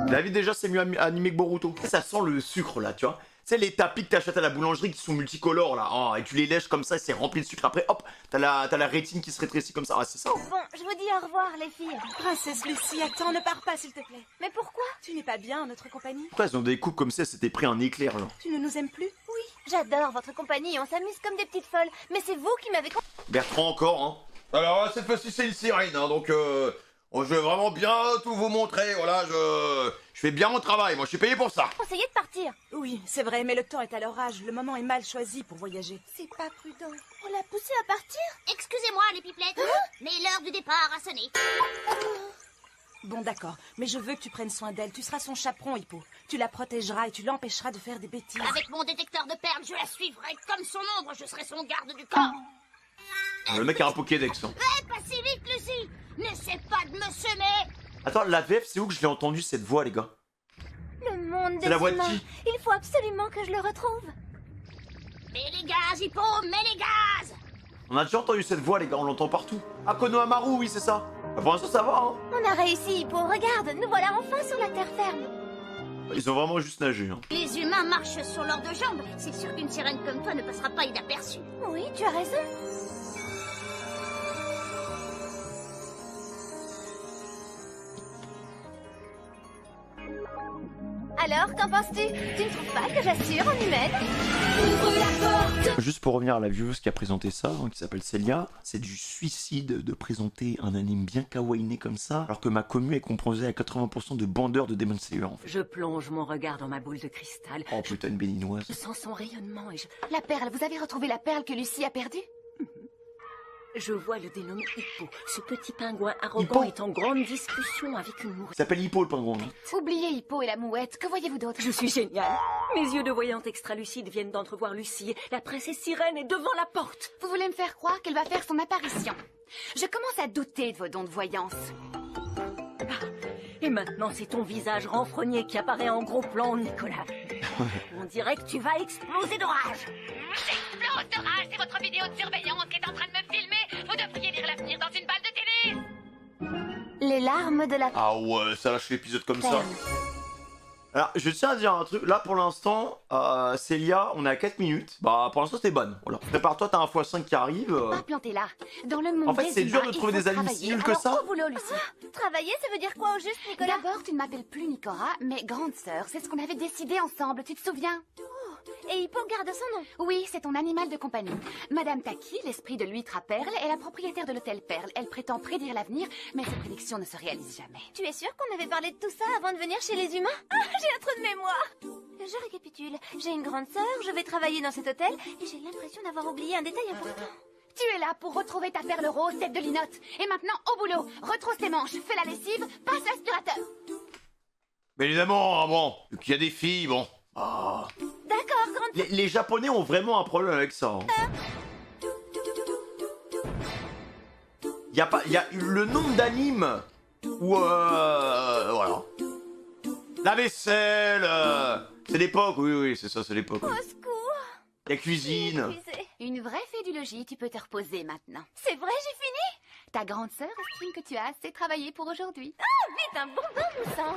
Speaker 2: La vie déjà, c'est mieux animé que Boruto. Ça sent le sucre là, tu vois. Tu sais, les tapis que t'achètes à la boulangerie qui sont multicolores là, oh, et tu les lèches comme ça et c'est rempli de sucre. Après, hop, t'as la rétine qui se rétrécit comme ça. Ah, c'est ça.
Speaker 18: Bon, je vous dis au revoir, les filles.
Speaker 19: Princesse Lucie, attends, ne pars pas, s'il te plaît.
Speaker 18: Mais pourquoi?
Speaker 19: Tu n'es pas bien en notre compagnie?
Speaker 2: Pourquoi elles ont des coupes comme ça, c'était pris un éclair genre.
Speaker 19: Tu ne nous aimes plus?
Speaker 18: Oui, j'adore votre compagnie, on s'amuse comme des petites folles. Mais c'est vous qui m'avez...
Speaker 2: Bertrand encore, hein. Alors, cette fois-ci, c'est une sirène, hein, donc je vais vraiment bien tout vous montrer, voilà, je fais bien mon travail, moi je suis payé pour ça.
Speaker 18: Essayez de partir.
Speaker 19: Oui, c'est vrai, mais le temps est à l'orage, le moment est mal choisi pour voyager.
Speaker 18: C'est pas prudent. On l'a poussé à partir?
Speaker 15: Excusez-moi, les pipelettes, mais l'heure du départ a sonné.
Speaker 19: Bon, d'accord, mais je veux que tu prennes soin d'elle, tu seras son chaperon, Hippo. Tu la protégeras et tu l'empêcheras de faire des bêtises.
Speaker 15: Avec mon détecteur de perles, je la suivrai comme son ombre, je serai son garde du corps.
Speaker 2: Le mec a un Pokédex. Hein.
Speaker 15: Pas si vite, Lucie. N'essaie pas de me semer.
Speaker 2: Attends, la VF, c'est où que je l'ai entendu cette voix, les gars?
Speaker 18: Le monde des
Speaker 2: C'est la voix de
Speaker 18: humains.
Speaker 2: qui?
Speaker 18: Il faut absolument que je le retrouve.
Speaker 15: Mets les gaz, Hippo, mets les gaz.
Speaker 2: On a déjà entendu cette voix, les gars, on l'entend partout. Ah, Konohamaru, oui, c'est ça. Bah, pour l'instant, ça va, hein.
Speaker 18: On a réussi, Hippo. Regarde, nous voilà enfin sur la terre ferme.
Speaker 2: Ils ont vraiment juste nagé, hein.
Speaker 15: Les humains marchent sur leurs deux jambes. C'est sûr qu'une sirène comme toi ne passera pas inaperçue.
Speaker 18: Oui, tu as raison. Alors, qu'en penses-tu? Tu ne trouves pas que j'assure en humaine? Ouvre la porte!
Speaker 2: Juste pour revenir à la vieweuse qui a présenté ça, hein, qui s'appelle Célia, c'est du suicide de présenter un anime bien kawaiiné comme ça, alors que ma commu est composée à 80% de bandeurs de Demon Slayer, en fait.
Speaker 5: Je plonge mon regard dans ma boule de cristal.
Speaker 2: Oh putain, une béninoise.
Speaker 5: Je sens son rayonnement et
Speaker 18: La perle, vous avez retrouvé la perle que Lucie a perdue?
Speaker 5: je vois le dénommé Hippo. Ce petit pingouin arrogant est en grande discussion avec une
Speaker 2: Il
Speaker 5: mouette.
Speaker 2: s'appelle Hippo, le pingouin. Hein.
Speaker 18: Oubliez Hippo et la mouette, que voyez-vous d'autre?
Speaker 5: Je suis géniale. Mes yeux de voyante extra-lucide viennent d'entrevoir Lucie. La princesse sirène est devant la porte.
Speaker 18: Vous voulez me faire croire qu'elle va faire son apparition? Je commence à douter de vos dons de voyance.
Speaker 5: Et maintenant, c'est ton visage renfrogné qui apparaît en gros plan, Nicolas. On dirait que tu vas exploser de rage.
Speaker 15: J'explose de rage, c'est votre vidéo de surveillance qui est en train de me filmer. Vous devriez lire l'avenir dans une balle de tennis.
Speaker 18: Les larmes de la...
Speaker 2: Ah ouais, ça lâche l'épisode comme ça. Alors, je tiens à dire un truc. Là, pour l'instant, Célia, on est à 4 minutes. Bah, pour l'instant, t'es bonne. Voilà. Prépare-toi, t'as un x5 qui arrive.
Speaker 18: Pas planté là. Dans le monde
Speaker 2: En fait,
Speaker 18: des
Speaker 2: c'est dur
Speaker 18: humains,
Speaker 2: de trouver
Speaker 18: il faut
Speaker 2: des animes
Speaker 18: travailler.
Speaker 2: si nuls que
Speaker 18: Alors,
Speaker 2: ça.
Speaker 18: au boulot, Lucie. Travailler, ça veut dire quoi au juste, Nicolas? D'abord, tu ne m'appelles plus Nicora, mais grande sœur. C'est ce qu'on avait décidé ensemble, tu te souviens? Et Hippo garde son nom. Oui, c'est ton animal de compagnie. Madame Taki, l'esprit de l'huître à perles, est la propriétaire de l'hôtel Perle. Elle prétend prédire l'avenir, mais ses prédictions ne se réalisent jamais. Tu es sûre qu'on avait parlé de tout ça avant de venir chez les humains? Ah, j'ai un trou de mémoire. Je récapitule. J'ai une grande sœur, je vais travailler dans cet hôtel, et j'ai l'impression d'avoir oublié un détail important. Tu es là pour retrouver ta perle rose, tête de linotte. Et maintenant, au boulot. Retrousse tes manches, fais la lessive, passe l'aspirateur.
Speaker 2: Mais évidemment, bon, qu'il y a des filles, bon. Ah.
Speaker 18: D'accord, grande...
Speaker 2: Les Japonais ont vraiment un problème avec ça. Hein. Y a le nombre d'animes où voilà. La vaisselle, c'est l'époque, oui, c'est ça, c'est l'époque.
Speaker 18: Au
Speaker 2: Oui.
Speaker 18: secours.
Speaker 2: La cuisine.
Speaker 18: Une vraie fédulogie, tu peux te reposer maintenant. C'est vrai, j'ai fini. Ta grande sœur estime que tu as assez travaillé pour aujourd'hui. Ah, vite, un bon bain moussant.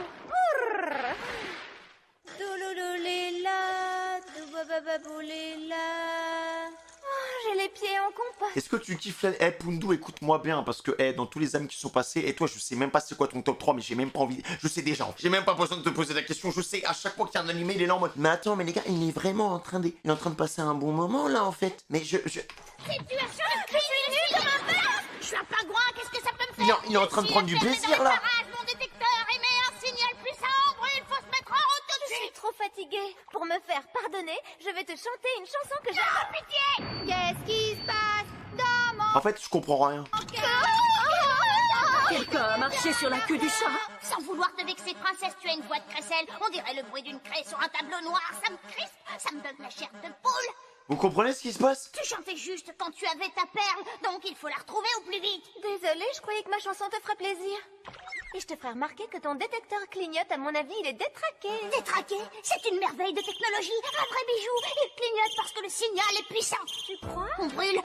Speaker 18: J'ai les pieds en compas.
Speaker 2: Est-ce que tu kiffes la... Eh, Pundu, écoute-moi bien, parce que, dans tous les animes qui sont passés, et toi, je sais même pas c'est quoi ton top 3, mais j'ai même pas envie... Je sais déjà, j'ai même pas besoin de te poser la question, je sais, à chaque fois qu'il y a un animé, il est là en mode... Mais attends, mais les gars, il est vraiment en train de... Il est en train de passer un bon moment, là, en fait. Mais
Speaker 15: Situation de crise, je suis nulle comme un verre. Je suis un pingouin, qu'est-ce que ça peut me faire?
Speaker 2: Il est en train de prendre du plaisir, là.
Speaker 15: Mon détecteur émet un signal puissant, il faut se mettre en route tout de suite.
Speaker 18: Je suis trop fatiguée. Pour me
Speaker 15: me faire pardonner, je vais te chanter une chanson que j'aime pas. Pitié! Qu'est-ce qui se passe dans mon...
Speaker 2: En fait, je comprends rien.
Speaker 19: Quelqu'un a marché sur la queue du chat.
Speaker 15: Sans vouloir te vexer, princesse, tu as une voix de crécelle. On dirait le bruit d'une craie sur un tableau noir. Ça me crispe, ça me donne la chair de poule.
Speaker 2: Vous comprenez ce qui se passe?
Speaker 15: Tu chantais juste quand tu avais ta perle, donc il faut la retrouver au plus vite. Désolée, je croyais que ma chanson te ferait plaisir. Et je te ferai remarquer que ton détecteur clignote, à mon avis, il est détraqué. Détraqué? C'est une merveille de technologie, un vrai bijou. Il clignote parce que le signal est puissant. Tu crois? On brûle,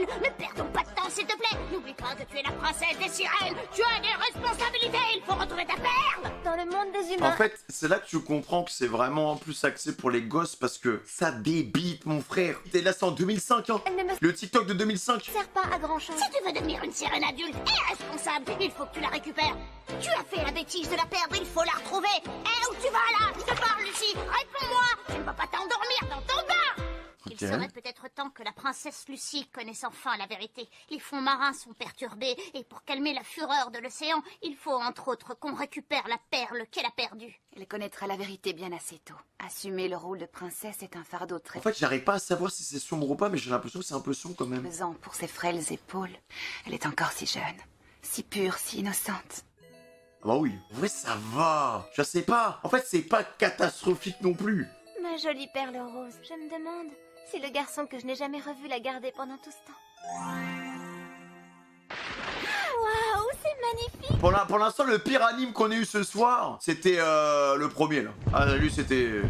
Speaker 15: ne perdons pas de temps, s'il te plaît. N'oublie pas que tu es la princesse des sirènes. Tu as des responsabilités, il faut retrouver ta perle. Dans le monde des humains...
Speaker 2: En fait, c'est là que tu comprends que c'est vraiment plus axé pour les gosses parce que ça débite, mon frère. T'es là, c'est en 2005, hein. Le TikTok de 2005.
Speaker 15: Sert pas à grand chose. Si tu veux devenir une sirène adulte et responsable, il faut que tu la récupères. Tu as fait la bêtise de la perdre, il faut la retrouver. Eh, où tu vas là? Je te parle, Lucie. Réponds-moi. Tu ne vas pas t'endormir dans ton bain. Il serait peut-être temps que la princesse Lucie connaisse enfin la vérité. Les fonds marins sont perturbés et pour calmer la fureur de l'océan, il faut entre autres qu'on récupère la perle qu'elle a perdue.
Speaker 18: Elle connaîtra la vérité bien assez tôt. Assumer le rôle de princesse est un fardeau très
Speaker 2: En fait, j'arrive pas à savoir si c'est sombre ou pas, mais j'ai l'impression que c'est un peu sombre quand même.
Speaker 18: pesant pour ses frêles épaules. Elle est encore si jeune, si pure, si innocente.
Speaker 2: Ah bah oui, en vrai ça va. Je sais pas. En fait, c'est pas catastrophique non plus.
Speaker 15: Ma jolie perle rose, je me demande si le garçon que je n'ai jamais revu l'a gardée pendant tout ce temps. Waouh, c'est magnifique!
Speaker 2: Pour l'instant, le pire anime qu'on ait eu ce soir, c'était le premier là. Ah, lui, c'était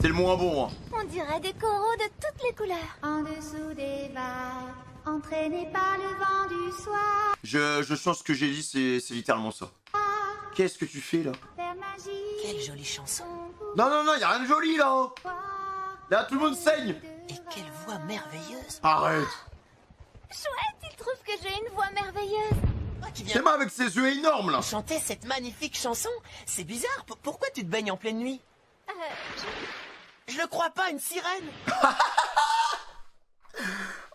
Speaker 2: le moins bon. Hein.
Speaker 15: On dirait des coraux de toutes les couleurs. En dessous des vagues, entraînés par le vent du soir.
Speaker 2: Je change ce que j'ai dit, c'est littéralement ça. Qu'est-ce que tu fais là?
Speaker 11: Quelle jolie chanson.
Speaker 2: Non, y a rien de joli là. Hein. Là, tout le monde saigne.
Speaker 11: Et quelle voix merveilleuse.
Speaker 2: Arrête.
Speaker 15: Chouette, il trouve que j'ai une voix merveilleuse.
Speaker 2: C'est moi avec ses yeux énormes là.
Speaker 11: Chanter cette magnifique chanson, c'est bizarre. Pourquoi tu te baignes en pleine nuit? Je le crois pas, une sirène.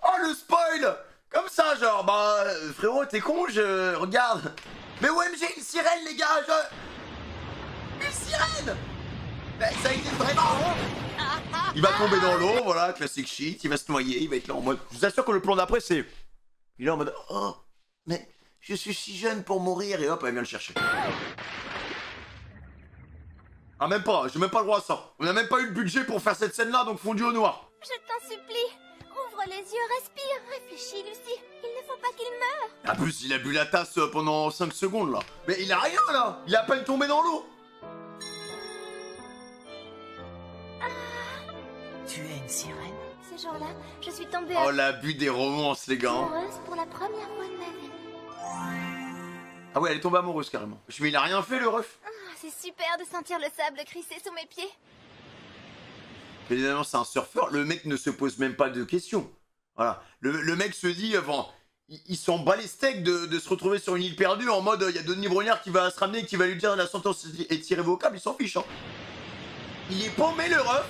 Speaker 2: Oh le spoil. Comme ça genre, bah frérot t'es con, je regarde. Mais OMG, une sirène les gars, Une sirène. Mais ça existe vraiment. Il va tomber dans l'eau, voilà, classique shit, il va se noyer, il va être là en mode... Je vous assure que le plan d'après c'est... Il est en mode... Oh, mais je suis si jeune pour mourir, et hop, elle vient le chercher. Ah même pas, j'ai même pas le droit à ça. On a même pas eu le budget pour faire cette scène là, donc fondu au noir.
Speaker 15: Je t'en supplie, ouvre les yeux, respire, réfléchis Lucie, il ne faut pas qu'il meure.
Speaker 2: En plus, il a bu la tasse pendant 5 secondes là. Mais il a rien là, il a à peine tombé dans l'eau.
Speaker 11: Tu es une sirène?
Speaker 15: Ce jour-là, je suis tombée
Speaker 2: Oh l'abus des romances les gars.
Speaker 15: amoureuse pour la première fois de ma vie.
Speaker 2: Ah ouais, elle est tombée amoureuse carrément. Mais il a rien fait le ref.
Speaker 15: C'est super de sentir le sable crisser sous mes pieds.
Speaker 2: Évidemment, c'est un surfeur. Le mec ne se pose même pas de questions. Voilà. Le mec se dit, enfin, il s'en bat les steaks de se retrouver sur une île perdue en mode, il y a Denis Brognard qui va se ramener et qui va lui dire la sentence est irrévocable, il s'en fiche. Hein. Il est paumé le ref.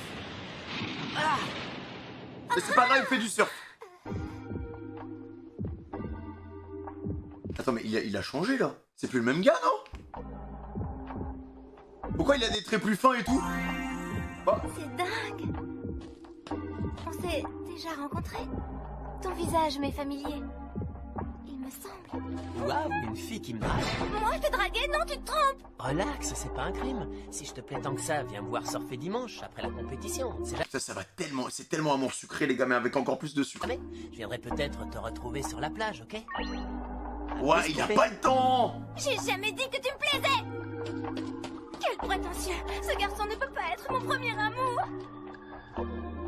Speaker 2: Mais c'est pas grave, il fait du surf. Attends, mais il a changé là. C'est plus le même gars, non? Pourquoi il a des traits plus fins et tout?
Speaker 15: C'est dingue. On s'est déjà rencontrés. Ton visage m'est familier. Il me semble.
Speaker 11: Waouh, une fille qui me drague.
Speaker 15: Moi, je te draguais? Non, tu te trompes.
Speaker 11: Relax, c'est pas un crime. Si je te plais tant que ça, viens me voir surfer dimanche, après la compétition.
Speaker 2: Ça va tellement... C'est tellement amour sucré, les gars, mais avec encore plus de sucre.
Speaker 11: Je viendrai peut-être te retrouver sur la plage, ok?
Speaker 2: Ouais, il a pas le temps.
Speaker 15: J'ai jamais dit que tu me plaisais. Quel prétentieux. Ce garçon ne peut pas être mon premier amour.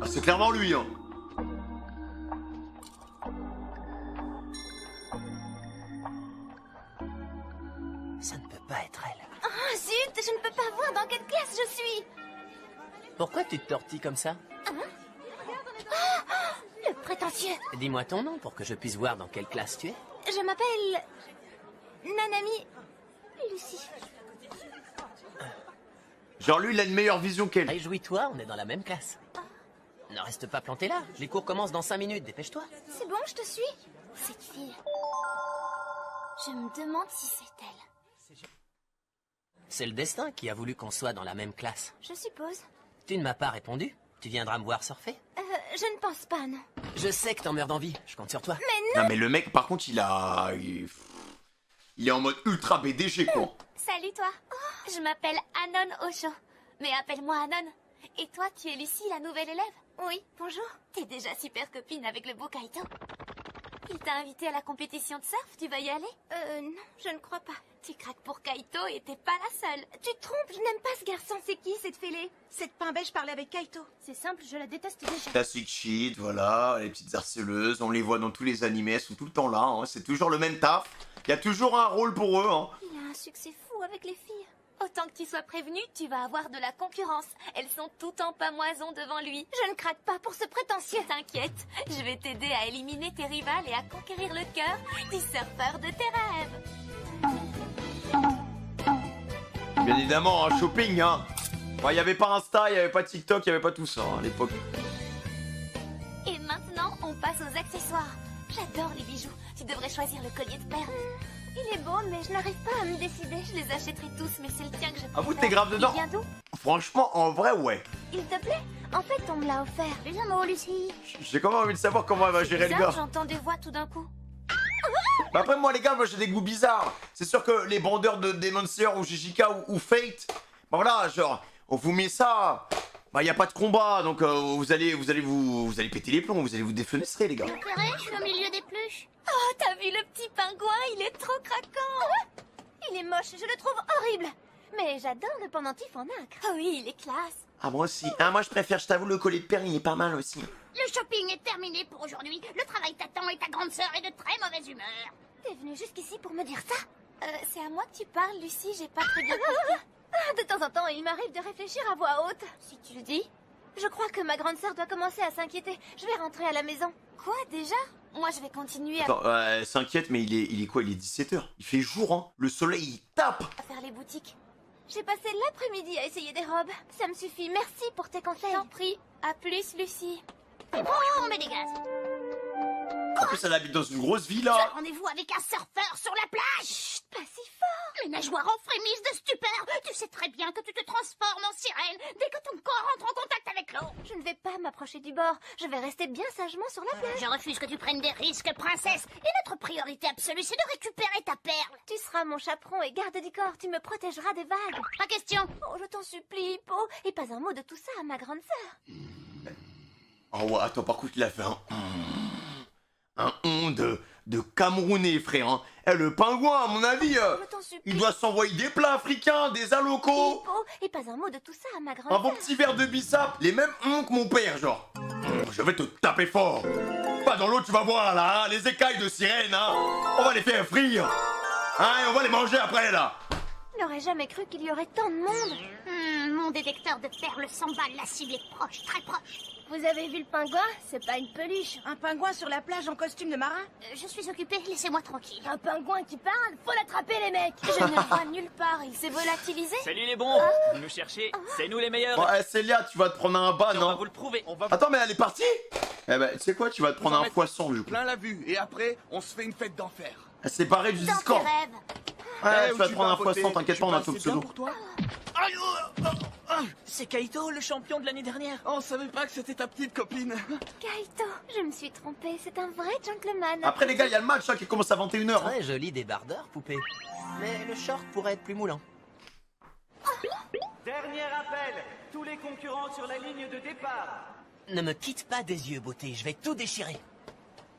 Speaker 2: Ah, c'est clairement lui, hein.
Speaker 11: Ça ne peut pas être elle.
Speaker 15: Oh, zut, je ne peux pas voir dans quelle classe je suis.
Speaker 11: Pourquoi tu te tortilles comme ça?
Speaker 15: Hein? Oh, le prétentieux.
Speaker 11: Dis-moi ton nom pour que je puisse voir dans quelle classe tu es.
Speaker 15: Je m'appelle... Nanami... Lucie.
Speaker 2: Genre lui, il a une meilleure vision qu'elle.
Speaker 11: Réjouis-toi, on est dans la même classe. Ne reste pas planté là, les cours commencent dans 5 minutes, dépêche-toi.
Speaker 15: C'est bon, je te suis. Cette fille... Je me demande si c'est elle.
Speaker 11: C'est le destin qui a voulu qu'on soit dans la même classe.
Speaker 15: Je suppose.
Speaker 20: Tu ne m'as pas répondu. Tu viendras me voir surfer?
Speaker 15: Je ne pense pas, non.
Speaker 20: Je sais que t'en meurs d'envie. Je compte sur toi.
Speaker 15: Mais non.
Speaker 2: Non mais le mec par contre il est en mode ultra BDG quoi.
Speaker 15: Salut toi. Je m'appelle Anon Osho. Mais appelle-moi Anon. Et toi, tu es Lucie, la nouvelle élève? Oui, bonjour. T'es déjà super copine avec le beau Kaito. Il t'a invité à la compétition de surf, tu vas y aller? Non, je ne crois pas. Tu craques pour Kaito et t'es pas la seule. Tu te trompes, je n'aime pas ce garçon. C'est qui, cette fêlée?
Speaker 19: Cette pain beige parlait avec Kaito.
Speaker 15: C'est simple, je la déteste déjà.
Speaker 2: Classic shit, voilà, les petites harceleuses, on les voit dans tous les animés, elles sont tout le temps là, hein, c'est toujours le même taf. Il y a toujours un rôle pour eux, hein.
Speaker 15: Il a un succès fou avec les filles. Autant que tu sois prévenu, tu vas avoir de la concurrence. Elles sont toutes en pamoison devant lui. Je ne craque pas pour ce prétentieux. T'inquiète, je vais t'aider à éliminer tes rivales et à conquérir le cœur du surfeur de tes rêves.
Speaker 2: Bien évidemment, un shopping, hein. Il n'y avait pas Insta, il n'y avait pas TikTok, il n'y avait pas tout ça hein, à l'époque.
Speaker 15: Et maintenant, on passe aux accessoires. J'adore les bijoux. Tu devrais choisir le collier de perles. Il est beau, mais je n'arrive pas à me décider. Je les achèterai tous, mais c'est le tien que je préfère.
Speaker 2: Ah vous t'es grave dedans?
Speaker 15: Il vient d'où?
Speaker 2: Franchement, en vrai, ouais.
Speaker 15: Il te plaît? En fait, on me l'a offert. Les amours, Lucie.
Speaker 2: J'ai quand même envie de savoir comment elle va gérer le gars.
Speaker 15: J'entends des voix tout d'un coup.
Speaker 2: Bah après moi les gars, moi j'ai des goûts bizarres. C'est sûr que les bandeurs de Demon Slayer ou Jujika ou Fate, bah voilà, genre, on vous met ça, bah y a pas de combat, donc vous allez péter les plombs, vous allez vous défenestrer les gars.
Speaker 15: Vous verrez, je suis au milieu des pluches. Oh, t'as vu le petit pingouin? Il est trop craquant. Il est moche, je le trouve horrible. Mais j'adore le pendentif en nacre. Oh oui, il est classe.
Speaker 2: Ah moi aussi, ah moi je préfère, je t'avoue, le collier de perles il est pas mal aussi.
Speaker 15: Le shopping est terminé pour aujourd'hui. Le travail t'attend et ta grande sœur est de très mauvaise humeur. T'es venue jusqu'ici pour me dire ça? C'est à moi que tu parles, Lucie, j'ai pas très bien compris. De temps en temps, il m'arrive de réfléchir à voix haute. Si tu le dis. Je crois que ma grande sœur doit commencer à s'inquiéter. Je vais rentrer à la maison. Quoi, déjà? Moi, je vais continuer à...
Speaker 2: Attends, elle s'inquiète, mais il est quoi? Il est 17h. Il fait jour, hein. Le soleil, il tape.
Speaker 15: À faire les boutiques. J'ai passé l'après-midi à essayer des robes. Ça me suffit. Merci pour tes conseils. T'en prie. À plus, Lucie. C'est bon, on met des gaz.
Speaker 2: En plus, elle habite dans une grosse villa.
Speaker 15: J'ai rendez-vous avec un surfeur sur la plage. Chut, pas si fort. Les nageoires en frémissent de stupeur. Tu sais très bien que tu te transformes en sirène dès que ton corps entre en contact avec l'eau. Je ne vais pas m'approcher du bord. Je vais rester bien sagement sur la plage. Je refuse que tu prennes des risques, princesse. Et notre priorité absolue, c'est de récupérer ta perle. Tu seras mon chaperon et garde du corps. Tu me protégeras des vagues. Pas question. Oh, je t'en supplie, Hippo. Et pas un mot de tout ça à ma grande sœur.
Speaker 2: Oh ouais, attends, par contre, il a fait un de Camerounais, frère. Hein. Eh, le pingouin, à mon avis, il doit s'envoyer des plats africains, des alocos.
Speaker 15: Et pas un mot de tout ça à ma grande
Speaker 2: Un bon petit verre de bissap, les mêmes que mon père, genre. Je vais te taper fort. Pas dans l'eau, tu vas voir, là, hein, les écailles de sirène, hein. On va les faire frire. Hein, et on va les manger après, là.
Speaker 15: Je n'aurais jamais cru qu'il y aurait tant de monde. Mon détecteur de perles s'emballe la cible est proche, très proche. Vous avez vu le pingouin? C'est pas une peluche.
Speaker 19: Un pingouin sur la plage en costume de marin?
Speaker 15: Je suis occupée, laissez-moi tranquille. Un pingouin qui parle? Faut l'attraper, les mecs. Je ne le vois nulle part, il s'est volatilisé.
Speaker 11: Salut les bons. Vous nous cherchez? C'est nous les meilleurs.
Speaker 2: Bon, Célia, tu vas te prendre un ban,
Speaker 11: on
Speaker 2: non?
Speaker 11: va vous le prouver.
Speaker 2: Attends, mais elle est partie? Eh ben, tu sais quoi, tu vas te prendre un poisson, du coup.
Speaker 13: Plein la vue, et après, on se fait une fête d'enfer.
Speaker 2: Elle s'est barrée du Discord. Ouais, tu vas te prendre un poisson, t'inquiète pas, on a tout pseudo.
Speaker 11: C'est Kaito, le champion de l'année dernière.
Speaker 13: On savait pas que c'était ta petite copine.
Speaker 15: Kaito, je me suis trompée, c'est un vrai gentleman.
Speaker 2: Après les gars, il y a le match hein, qui commence à 21h.
Speaker 20: Très joli débardeur, poupée. Mais le short pourrait être plus moulant.
Speaker 21: Dernier appel, tous les concurrents sur la ligne de départ.
Speaker 20: Ne me quitte pas des yeux, beauté, je vais tout déchirer.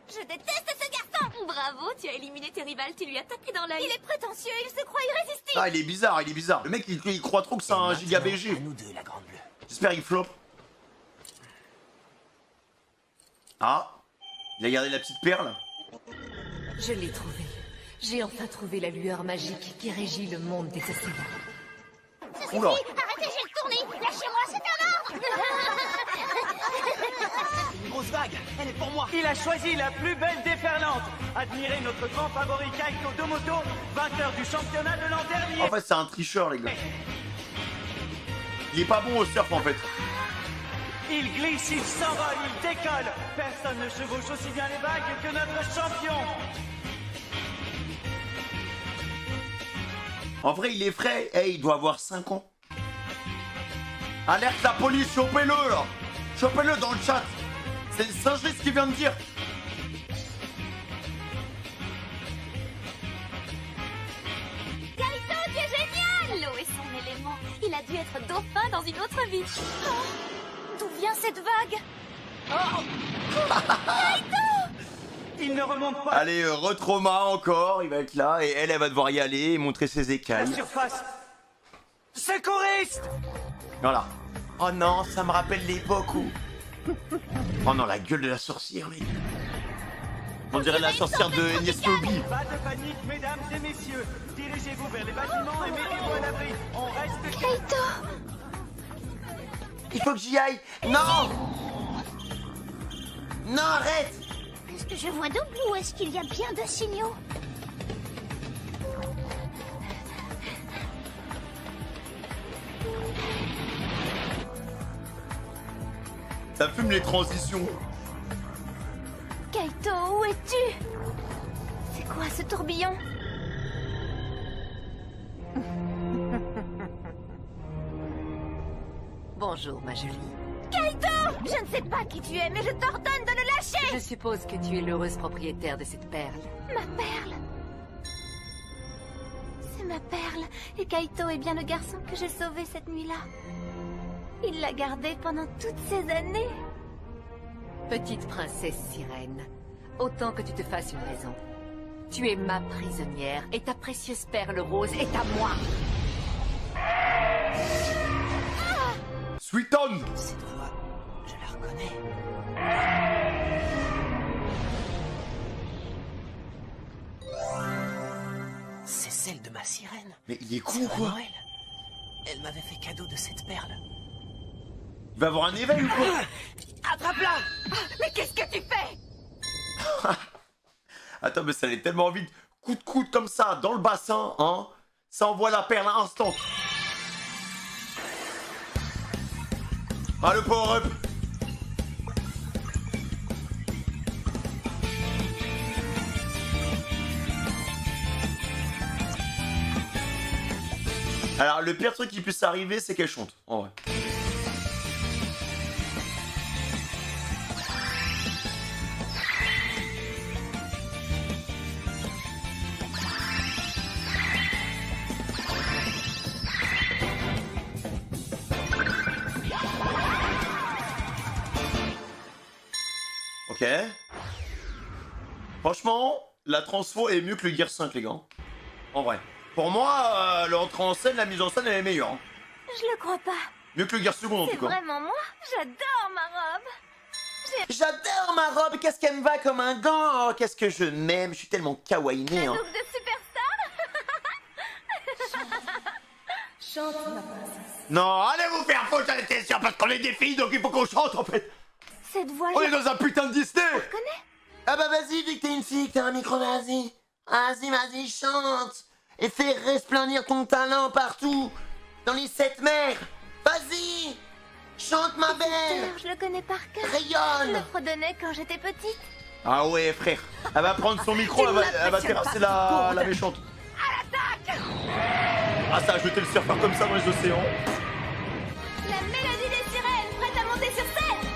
Speaker 15: Je déteste ce garçon. Bravo, tu as éliminé tes rivales, tu lui as tapé dans l'œil. Il est prétentieux, il se croit irrésistible.
Speaker 2: Ah, il est bizarre, il est bizarre. Le mec, il croit trop que c'est un giga BG.
Speaker 20: Nous deux, la grande bleue.
Speaker 2: J'espère qu'il flop. Ah, il a gardé la petite perle.
Speaker 5: Je l'ai trouvé. J'ai enfin trouvé la lueur magique qui régit le monde des océans.
Speaker 2: Oula.
Speaker 15: Arrêtez, j'ai le tourné. Lâchez-moi, c'est un ordre.
Speaker 21: Une grosse vague, elle est pour moi. Il a choisi la plus belle déferlante. Admirez notre grand favori Kaito Domoto, vainqueur du championnat de l'an dernier.
Speaker 2: En fait, c'est un tricheur, les gars. Il est pas bon au surf, en fait.
Speaker 21: Il glisse, il s'envole, il décolle. Personne ne chevauche aussi bien les vagues que notre champion.
Speaker 2: En vrai, il est frais. Eh, il doit avoir 5 ans. Alerte la police, chopez-le là. Chopez-le dans le chat. C'est une singerie ce qu'il vient de dire.
Speaker 15: Kaito, tu es génial! L'eau est son élément. Il a dû être dauphin dans une autre vie. Oh, d'où vient cette vague? Oh. Kaito!
Speaker 21: Il ne remonte pas.
Speaker 2: Allez, retrauma encore, il va être là et elle va devoir y aller et montrer ses écailles.
Speaker 21: La surface. Secouriste!
Speaker 2: Voilà. Oh non, ça me rappelle l'époque où... Oh non, la gueule de la sorcière, mec. On dirait la sorcière de Agnès Lobby.
Speaker 21: Pas de panique, mesdames et messieurs. Dirigez-vous vers les bâtiments et mettez-vous à l'abri. On reste...
Speaker 15: Kaito!
Speaker 2: Il faut que j'y aille. Non! Non, arrête!
Speaker 15: Est-ce que je vois double ou est-ce qu'il y a bien deux signaux?
Speaker 2: Ça fume les transitions.
Speaker 15: Kaito, où es-tu? C'est quoi ce tourbillon?
Speaker 5: Bonjour, ma jolie.
Speaker 15: Kaito! Je ne sais pas qui tu es, mais je t'ordonne de le lâcher!
Speaker 5: Je suppose que tu es l'heureuse propriétaire de cette perle.
Speaker 15: Ma perle! C'est ma perle, et Kaito est bien le garçon que j'ai sauvé cette nuit-là. Il l'a gardée pendant toutes ces années.
Speaker 5: Petite princesse sirène, autant que tu te fasses une raison. Tu es ma prisonnière, et ta précieuse perle rose est à moi.
Speaker 2: Sweeton!
Speaker 20: Cette voix, je la reconnais. C'est celle de ma sirène.
Speaker 2: Mais il est con
Speaker 20: C'est
Speaker 2: ou
Speaker 20: à
Speaker 2: quoi?
Speaker 20: Noël. Elle m'avait fait cadeau de cette perle.
Speaker 2: Il va avoir un éveil ou quoi?
Speaker 5: Attrape-la! Mais qu'est-ce que tu fais?
Speaker 2: Attends, mais ça allait tellement vite. Coup de coude comme ça, dans le bassin, hein. Ça envoie la perle instant. Ah, le power-up. Alors, le pire truc qui puisse arriver, c'est qu'elle chante, en vrai. Ok. Franchement, la transfo est mieux que le Gear 5, les gars. En vrai. Pour moi, l'entrée en scène, la mise en scène, elle est meilleure. Hein.
Speaker 15: Je le crois pas.
Speaker 2: Mieux que le Gear second, en
Speaker 15: C'est
Speaker 2: tout cas.
Speaker 15: vraiment moi? J'adore ma robe.
Speaker 2: J'adore ma robe, qu'est-ce qu'elle me va comme un gant. Oh, qu'est-ce que je m'aime, je suis tellement kawaiiné. Hein.
Speaker 15: Look de superstar.
Speaker 19: Chante, ma princesse.
Speaker 2: Non, allez vous faire foutre, j'en étais sûr, parce qu'on est des filles, donc il faut qu'on chante, en fait.
Speaker 15: Cette voix,
Speaker 2: On est dans un putain de Disney.
Speaker 15: Je reconnais.
Speaker 2: Ah bah vas-y, vu que t'es une fille, que t'as un micro, vas-y. Vas-y, chante. Et fais resplendir ton talent partout. Dans les 7 mers. Vas-y. Chante, ma belle.
Speaker 15: Je le connais par cœur.
Speaker 2: Rayonne.
Speaker 15: Je le fredonnais quand j'étais petite.
Speaker 2: Ah ouais, frère. Elle va prendre son micro, elle va terrasser la méchante. Ah, ça a jeté le surfeur comme ça dans les océans.
Speaker 15: La mélodie des sirènes, prête à monter sur scène.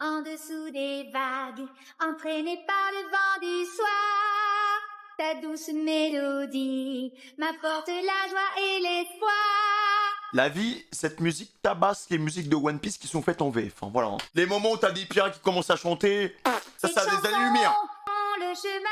Speaker 15: En dessous des vagues, entraînée par le vent du soir, ta douce mélodie m'apporte la joie et l'espoir.
Speaker 2: La vie, cette musique tabasse les musiques de One Piece qui sont faites en VF. Enfin, voilà. Les moments où t'as des pirates qui commencent à chanter, ça a des années-lumière.
Speaker 15: Le chemin.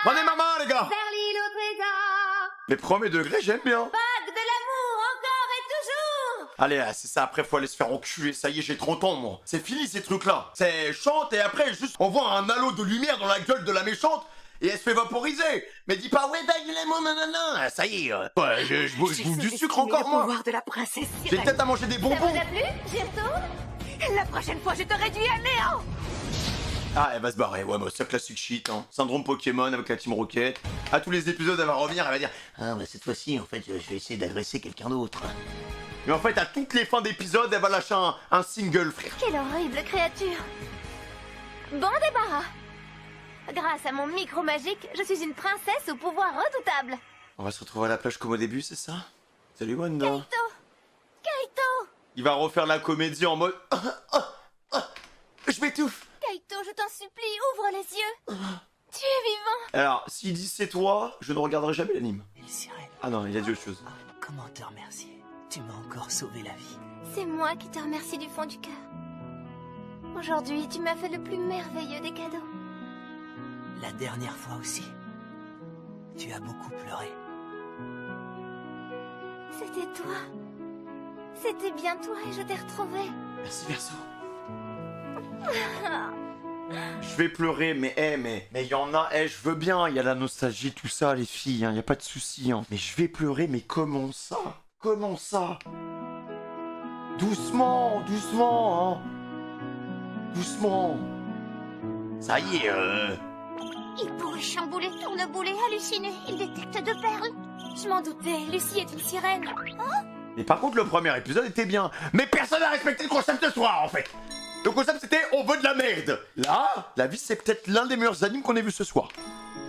Speaker 2: Prenez ma main, les gars.
Speaker 15: Vers l'île au trésor.
Speaker 2: Les premiers degrés, j'aime bien.
Speaker 15: Vague de l'amour encore et toujours.
Speaker 2: Allez, là, c'est ça, après faut aller se faire enculer, ça y est, j'ai 30 ans, moi. C'est fini, ces trucs-là. C'est chante, et après, juste, on voit un halo de lumière dans la gueule de la méchante, et elle se fait vaporiser. Mais dis pas, ouais, vague de l'amour, nanana. Ça y est, ouais, je bouffe du sucre encore, moi.
Speaker 5: Le pouvoir de la princesse
Speaker 2: J'ai
Speaker 5: sirène.
Speaker 2: peut-être à manger des
Speaker 15: Ça
Speaker 2: bonbons.
Speaker 15: vous a plu? J'y retourne.
Speaker 5: La prochaine fois, je te réduis à néant.
Speaker 2: Ah, elle va se barrer, ouais, bah, c'est classique shit, hein. Syndrome Pokémon avec la Team Rocket. À tous les épisodes, elle va revenir, elle va dire, ah, bah, cette fois-ci, en fait, je vais essayer d'agresser quelqu'un d'autre. Mais en fait, à toutes les fins d'épisode, elle va lâcher un single, frère.
Speaker 15: Quelle horrible créature. Bon débarras. Grâce à mon micro magique, je suis une princesse au pouvoir redoutable.
Speaker 2: On va se retrouver à la plage comme au début, c'est ça? Salut, Wanda.
Speaker 15: Kaito.
Speaker 2: Il va refaire la comédie en mode... Je m'étouffe.
Speaker 15: Kaito, je t'en supplie, ouvre les yeux. Tu es vivant.
Speaker 2: Alors, s'il dit c'est toi, je ne regarderai jamais l'anime. Ah non, il a dit autre chose.
Speaker 20: Comment te remercier? Tu m'as encore sauvé la vie.
Speaker 15: C'est moi qui te remercie du fond du cœur. Aujourd'hui, tu m'as fait le plus merveilleux des cadeaux.
Speaker 20: La dernière fois aussi. Tu as beaucoup pleuré.
Speaker 15: C'était toi. C'était bien toi et je t'ai retrouvé.
Speaker 2: Merci, Verso. Je vais pleurer, mais il y en a, je veux bien, il y a la nostalgie, tout ça, les filles, il y a pas de souci, hein. Mais je vais pleurer, mais comment ça? Comment ça? Doucement, doucement, hein. Doucement. Ça y est,
Speaker 15: Il pourrait chambouler, tournebouler, halluciner. Il détecte deux perles. Je m'en doutais, Lucie est une sirène. Hein?
Speaker 2: Mais par contre, le premier épisode était bien. Mais personne n'a respecté le concept ce soir, en fait. Le concept, c'était on veut de la merde. Là, la vie, c'est peut-être l'un des meilleurs animes qu'on ait vu ce soir.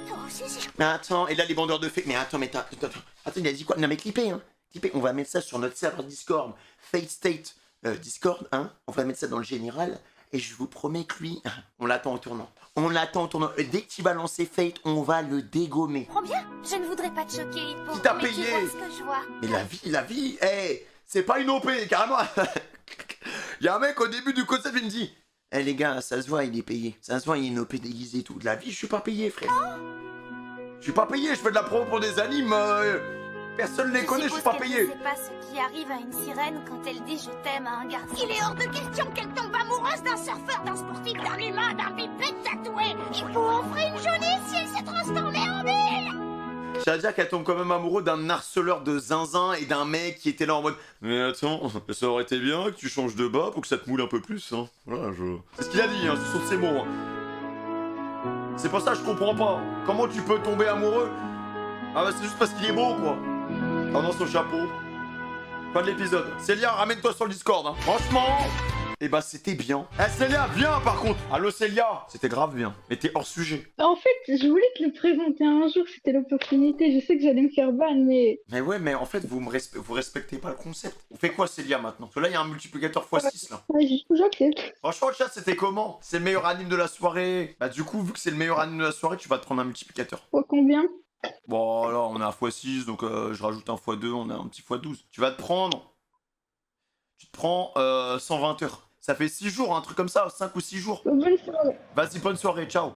Speaker 15: Toi aussi, c'est...
Speaker 2: Mais attends, et là, les vendeurs de fées. Mais attends, attends, il a dit quoi? Non, mais clippez, hein. Clippez, on va mettre ça sur notre serveur Discord. Fate State Discord, hein. On va mettre ça dans le général. Et je vous promets que lui, on l'attend au tournant. On l'attend au tournant. Dès que tu vas lancer Fate, on va le dégommer.
Speaker 15: Prends bien. Je ne voudrais pas te choquer, Hippo.
Speaker 2: Qui t'a
Speaker 15: mais
Speaker 2: payé?
Speaker 15: tu vois ce que je vois.
Speaker 2: Mais la vie, c'est pas une OP, carrément. Il y a un mec au début du concept, il me dit les gars, ça se voit, il est payé. Ça se voit, il est une OP déguisée et tout. La vie, je suis pas payé, frère. Je suis pas payé, je fais de la promo pour des animes. Personne les connaît, je suis pas payé.
Speaker 15: C'est pas ce qui arrive à une sirène quand elle dit je t'aime à un garçon. Il est hors de question qu'elle tombe amoureuse d'un surfeur, d'un sportif, d'un humain, d'un bipède tatoué. Il faut offrir une jolie si elle s'est transformée en mille.
Speaker 2: C'est-à-dire qu'elle tombe quand même amoureuse d'un harceleur de zinzin et d'un mec qui était là en mode mais attends, ça aurait été bien que tu changes de bas pour que ça te moule un peu plus, hein. Voilà, C'est ce qu'il a dit, hein, ce sont ses mots. Hein. C'est pas ça, je comprends pas. Comment tu peux tomber amoureux? Ah bah c'est juste parce qu'il est beau, quoi. Pendant son chapeau. Fin de l'épisode. Célia, ramène-toi sur le Discord, hein. Franchement, eh bah c'était bien. Eh Célia, viens par contre. Allô Célia. C'était grave bien. Mais t'es hors sujet.
Speaker 17: En fait, je voulais te le présenter un jour, c'était l'opportunité. Je sais que j'allais me faire ban, mais...
Speaker 2: Mais ouais, mais en fait, vous respectez pas le concept. On fait quoi Célia maintenant? Parce que là, il y a un multiplicateur x6 là.
Speaker 17: Vas-y, j'accepte.
Speaker 2: Franchement, le chat, c'était comment? C'est le meilleur anime de la soirée. Bah du coup, vu que c'est le meilleur anime de la soirée, tu vas te prendre un multiplicateur.
Speaker 17: Oh, combien?
Speaker 2: Bon, alors on est à x6, donc je rajoute un x2, on a un petit x12. Tu vas te prendre... Tu te prends 120 heures. Ça fait 6 jours, un truc comme ça, 5 ou 6 jours.
Speaker 17: Bonne soirée.
Speaker 2: Vas-y, bonne soirée, ciao.